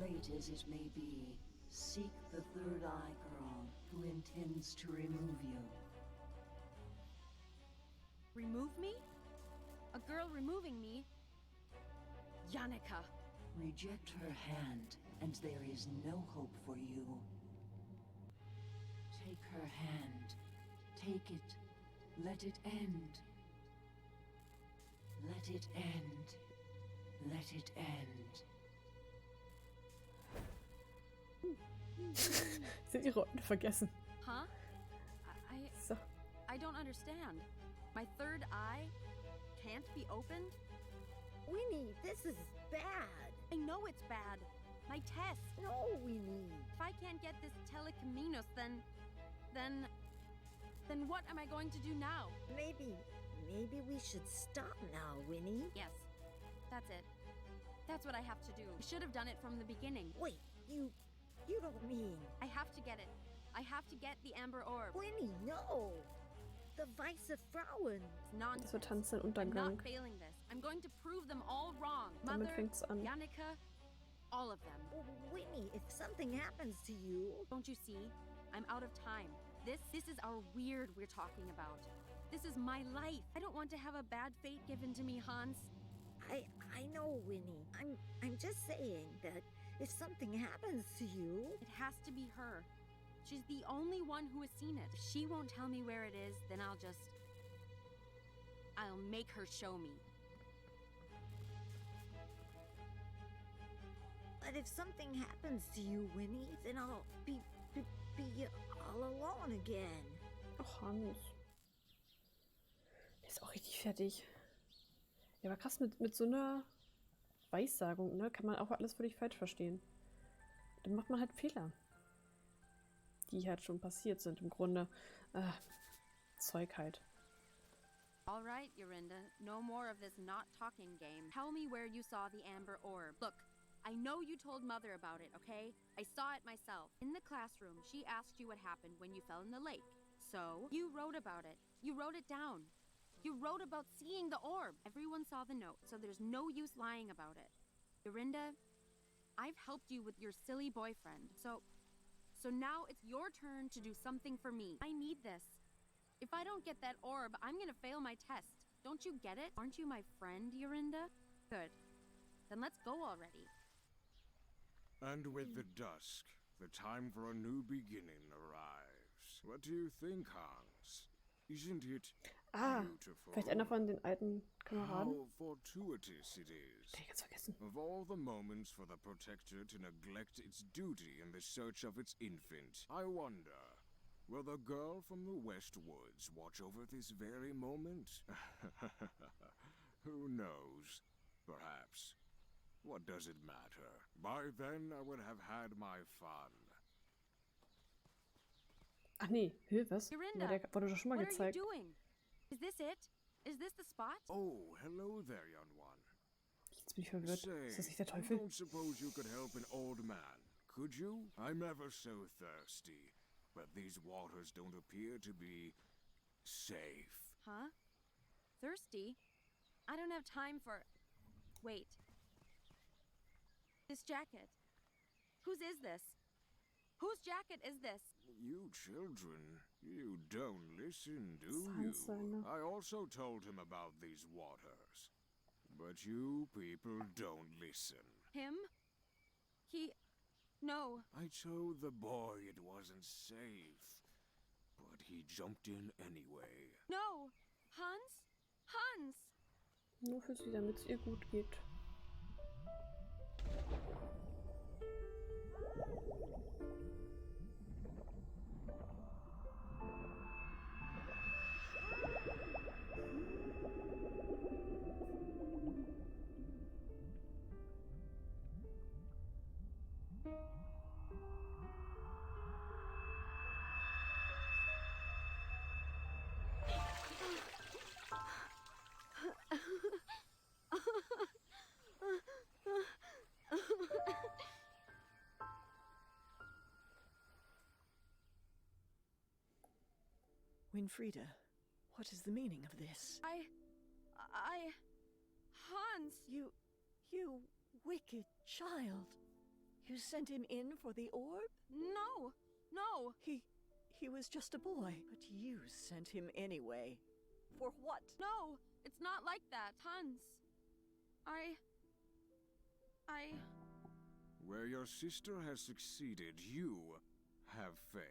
S8: Late as it may be, seek the third eye girl who intends to remove you.
S2: Remove me? A girl removing me? Yannicka.
S8: Reject her hand, and there is no hope for you. Take her hand. Take it. Let it end. Let it end. Let it end.
S1: Sind ihre Rollen vergessen.
S2: Huh?
S1: So.
S2: I don't understand. My third eye can't be opened?
S6: Winnie, this is bad.
S2: I know it's bad. My test.
S6: No, Winnie.
S2: If I can't get this telecaminos, then what am I going to do now?
S6: Maybe we should stop now, Winnie.
S2: Yes, that's it. That's what I have to do. I should have done it from the beginning.
S6: Wait, you don't mean...
S2: I have to get it. I have to get the amber orb.
S6: Winnie, no. The Weiße Frauen.
S2: It's nonsense.
S1: Das wird Tanz den
S2: I'm
S1: Untergang.
S2: not failing this. I'm going to prove them all wrong.
S1: Damit
S2: Mother,
S1: fängt's an.
S2: Yannicka, all of them.
S6: Winnie, if something happens to you...
S2: Don't you see? I'm out of time. This is our weird we're talking about. This is my life. I don't want to have a bad fate given to me, Hans.
S6: I know, Winnie. I'm just saying that if something happens to you...
S2: It has to be her. She's the only one who has seen it. If she won't tell me where it is, then I'll make her show me.
S6: But if something happens to you, Winnie, then I'll be all alone again.
S1: Och, Hans. Der ist auch richtig fertig. Ja, aber krass, mit so einer Weissagung, ne, kann man auch alles völlig falsch verstehen. Dann macht man halt Fehler. Die halt schon passiert sind, im Grunde. Zeug halt.
S2: All right, Yorinda. No more of this not talking game. Tell me where you saw the amber orb. Look, I know you told Mother about it, okay? I saw it myself. In the classroom, she asked you what happened when you fell in the lake. So, you wrote about it. You wrote it down. You wrote about seeing the orb. Everyone saw the note, so there's no use lying about it. Yorinda, I've helped you with your silly boyfriend, so now it's your turn to do something for me. I need this. If I don't get that orb, I'm gonna fail my test. Don't you get it? Aren't you my friend, Yorinda? Good. Then let's go already.
S9: And with the dusk, the time for a new beginning arrives. What do you think, Hans? Isn't it beautiful?
S1: Vielleicht einer von den alten Kameraden?
S9: How fortuitous it is.
S1: Den ich ganz vergessen.
S9: Of all the moments for the Protector to neglect its duty in the search of its infant, I wonder, will the girl from the West Woods watch over this very moment? Who knows? Perhaps. What does it matter? By then, I would have had my fun.
S1: Ach nee, was?
S2: Yorinda,
S1: Der wurde doch schon mal
S2: what are you
S1: gezeigt.
S2: doing? Is this it? Is this the spot?
S9: Oh, hello there, young one.
S1: Jetzt bin ich verwirrt.
S9: Say,
S1: Ist das nicht der
S9: I
S1: Teufel?
S9: don't suppose you could help an old man, could you? I'm ever so thirsty, but these waters don't appear to be safe.
S2: Huh? Thirsty? I don't have time for... Wait. This jacket. Whose is this? Whose jacket is this?
S9: You children, you don't listen, do
S1: Sans
S9: you?
S1: seine.
S9: I also told him about these waters. But you people don't listen.
S2: Him? No.
S9: I told the boy it wasn't safe, but he jumped in anyway.
S2: No! Hans? Hans!
S1: Nur für sie, damit es ihr gut geht.
S3: Winfrieda, what is the meaning of this?
S2: Hans!
S3: You wicked child. You sent him in for the orb?
S2: No!
S3: He was just a boy, but you sent him anyway. For what?
S2: No! It's not like that, Hans.
S9: Where your sister has succeeded, you have failed.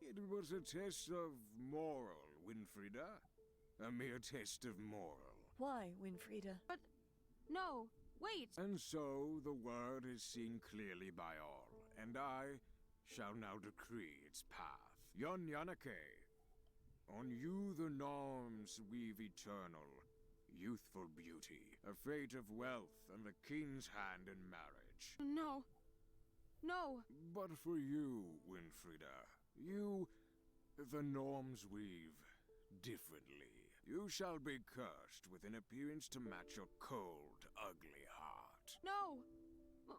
S9: It was a test of moral, Winfrieda. A mere test of moral.
S3: Why, Winfrieda?
S2: But, no, wait!
S9: And so the word is seen clearly by all, and I shall now decree its path. Yon Yanake, on you the norms weave eternal, youthful beauty, a fate of wealth and the king's hand in marriage.
S2: No.
S9: But for you, Winfrieda, you, the norms weave differently. You shall be cursed with an appearance to match your cold, ugly heart.
S2: No!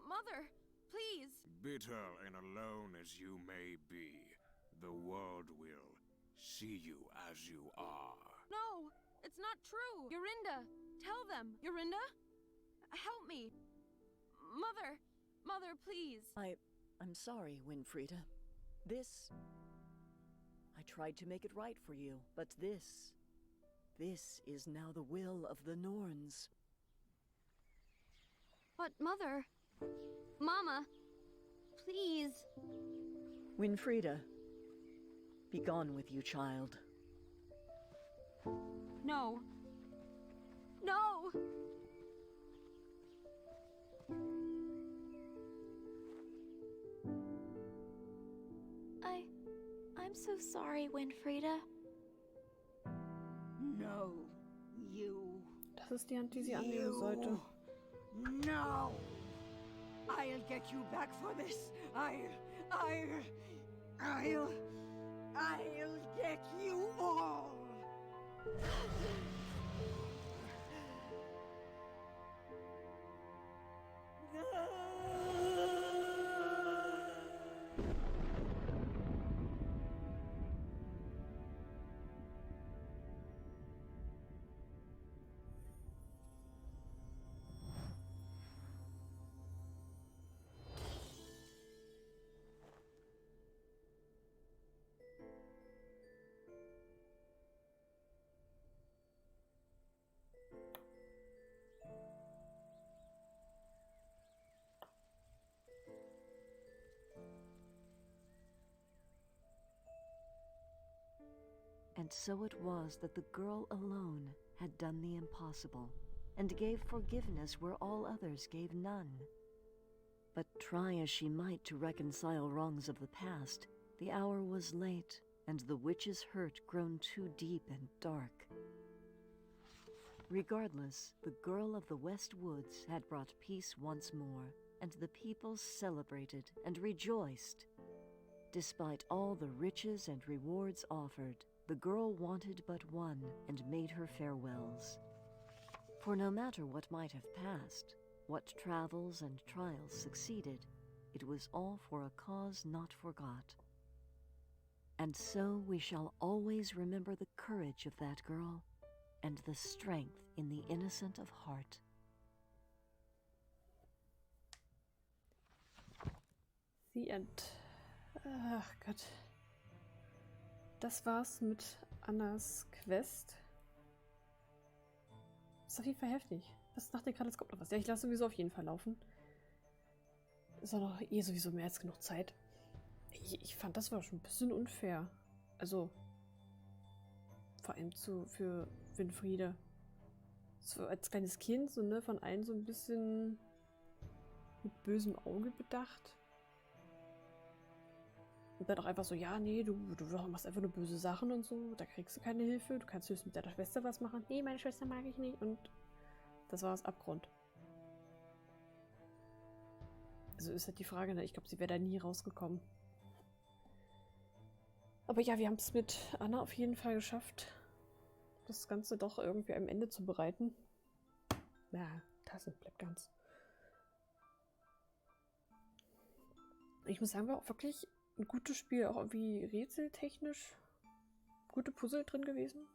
S2: Mother, please!
S9: Bitter and alone as you may be, the world will see you as you are.
S2: No! It's not true! Yorinda! Tell them! Yorinda? Help me! Mother, please!
S3: I'm sorry, Winfrieda. I tried to make it right for you, but this is now the will of the Norns.
S2: But Mother... Mama... Please...
S3: Winfrieda, be gone with you, child.
S2: No.
S10: I'm so sorry, Winfrieda.
S8: No, you.
S1: Das ist die Hand, die sie annehmen sollte.
S8: No! I'll get you back for this. I'll get you all!
S3: And so it was that the girl alone had done the impossible, and gave forgiveness where all others gave none. But try as she might to reconcile wrongs of the past, the hour was late, and the witch's hurt grown too deep and dark. Regardless, the girl of the West Woods had brought peace once more, and the people celebrated and rejoiced. Despite all the riches and rewards offered, the girl wanted but one and made her farewells. For no matter what might have passed, what travels and trials succeeded, it was all for a cause not forgot. And so we shall always remember the courage of that girl and the strength in the innocent of heart.
S1: The end. Ach Gott. Das war's mit Annas Quest. Ist auf jeden Fall heftig. Was dachte ich gerade, es kommt noch was? Ja, ich lasse sowieso auf jeden Fall laufen. Ist auch noch sowieso mehr als genug Zeit. Ich fand, das war schon ein bisschen unfair. Also, vor allem für Winfriede. so als kleines Kind, so, ne, von allen so ein bisschen mit bösem Auge bedacht. Und dann auch einfach so, ja, nee, du machst einfach nur böse Sachen und so, da kriegst du keine Hilfe, du kannst höchstens mit deiner Schwester was machen. Nee, meine Schwester mag ich nicht. Und das war das Abgrund. Also ist halt die Frage, ne? Ich glaube, sie wäre da nie rausgekommen. Aber ja, wir haben es mit Anna auf jeden Fall geschafft, das Ganze doch irgendwie am Ende zu bereiten. Ja, Tasse bleibt ganz. Ich muss sagen, war auch wirklich ein gutes Spiel, auch irgendwie rätseltechnisch. Gute Puzzle drin gewesen.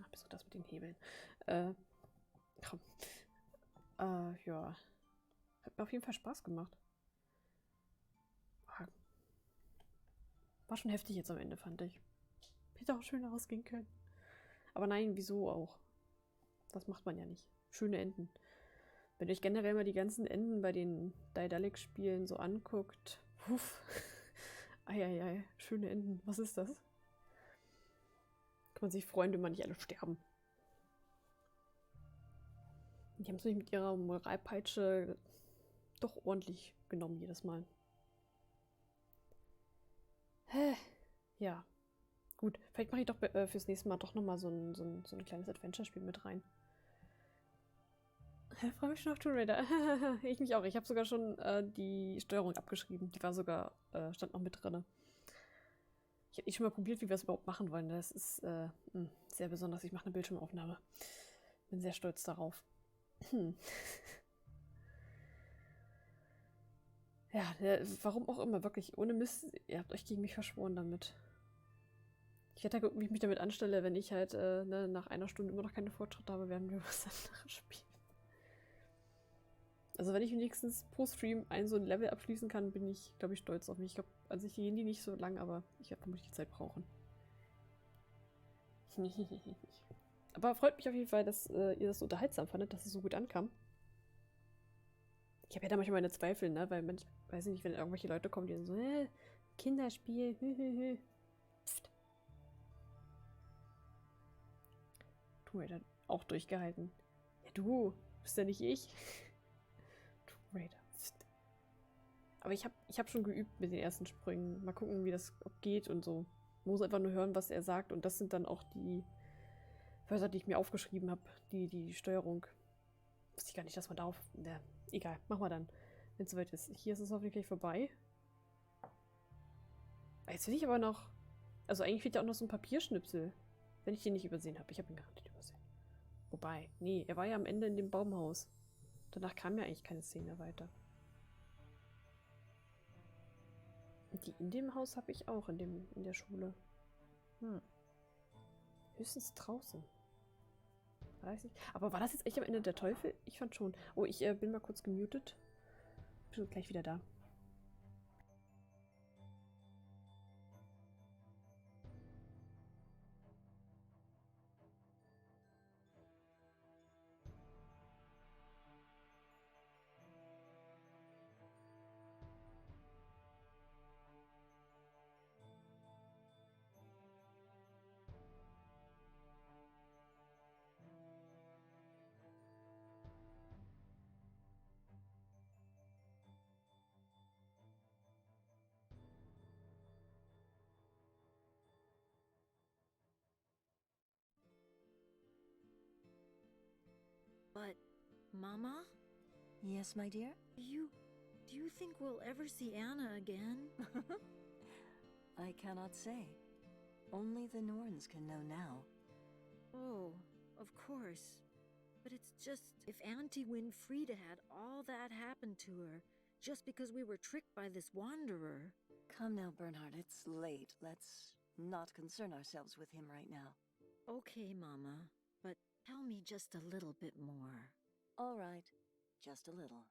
S1: Ach, bis auf das mit den Hebeln. Komm. Ja. Hat mir auf jeden Fall Spaß gemacht. War schon heftig jetzt am Ende, fand ich. Hätte auch schöner ausgehen können. Aber nein, wieso auch? Das macht man ja nicht. Schöne Enden. Wenn ihr euch generell mal die ganzen Enden bei den Daedalic-Spielen so anguckt. Puff. Eieiei, schöne Enden. Was ist das? Kann man sich freuen, wenn man nicht alle sterben. Die haben es mich mit ihrer Moralpeitsche doch ordentlich genommen jedes Mal. Ja. Gut, vielleicht mache ich doch fürs nächste Mal doch nochmal so ein kleines Adventure-Spiel mit rein. Ich freue mich schon auf Tomb Raider. Ich mich auch. Ich habe sogar schon die Steuerung abgeschrieben. Die war sogar, stand noch mit drin. Ich habe schon mal probiert, wie wir es überhaupt machen wollen. Das ist sehr besonders. Ich mache eine Bildschirmaufnahme. Bin sehr stolz darauf. Ja, warum auch immer, wirklich. Ohne Mist, ihr habt euch gegen mich verschworen damit. Ich hätte geguckt, wie ich mich damit anstelle, wenn ich halt nach einer Stunde immer noch keine Fortschritte habe, werden wir was anderes spielen. Also wenn ich wenigstens pro Stream so ein Level abschließen kann, bin ich, glaube ich, stolz auf mich. Ich glaube, an sich gehen die nicht so lang, aber ich werde vermutlich die Zeit brauchen. Aber freut mich auf jeden Fall, dass ihr das so unterhaltsam fandet, dass es so gut ankam. Ich habe ja da manchmal meine Zweifel, ne? Weil weiß ich nicht, wenn irgendwelche Leute kommen, die dann so, Kinderspiel, Psst. Tomb Raider auch durchgehalten. Ja, du bist ja nicht ich. Tomb Raider. Psst. Aber ich hab schon geübt mit den ersten Sprüngen. Mal gucken, wie das geht und so. Man muss einfach nur hören, was er sagt. Und das sind dann auch die Wörter, die ich mir aufgeschrieben habe. Die Steuerung. Wusste ich gar nicht, dass man da auf... Ja, egal, machen wir dann, wenn es soweit ist. Hier ist es hoffentlich vorbei. Jetzt will ich aber noch... Also eigentlich fehlt ja auch noch so ein Papierschnipsel. Wenn ich den nicht übersehen habe. Ich habe ihn garantiert übersehen. Wobei, nee, er war ja am Ende in dem Baumhaus. Danach kam ja eigentlich keine Szene weiter. Und die in dem Haus habe ich auch, in der Schule. Höchstens draußen. Weiß nicht. Aber war das jetzt echt am Ende der Teufel? Ich fand schon. Oh, ich bin mal kurz gemutet. Bin gleich wieder da.
S6: But, Mama?
S3: Yes, my dear?
S6: Do you think we'll ever see Anna again?
S3: I cannot say. Only the Norns can know now.
S6: Oh, of course. But it's just, if Auntie Winfrieda had all that happen to her, just because we were tricked by this wanderer.
S3: Come now, Bernhard, it's late. Let's not concern ourselves with him right now.
S6: Okay, Mama, but tell me just a little bit more.
S3: All right, just a little.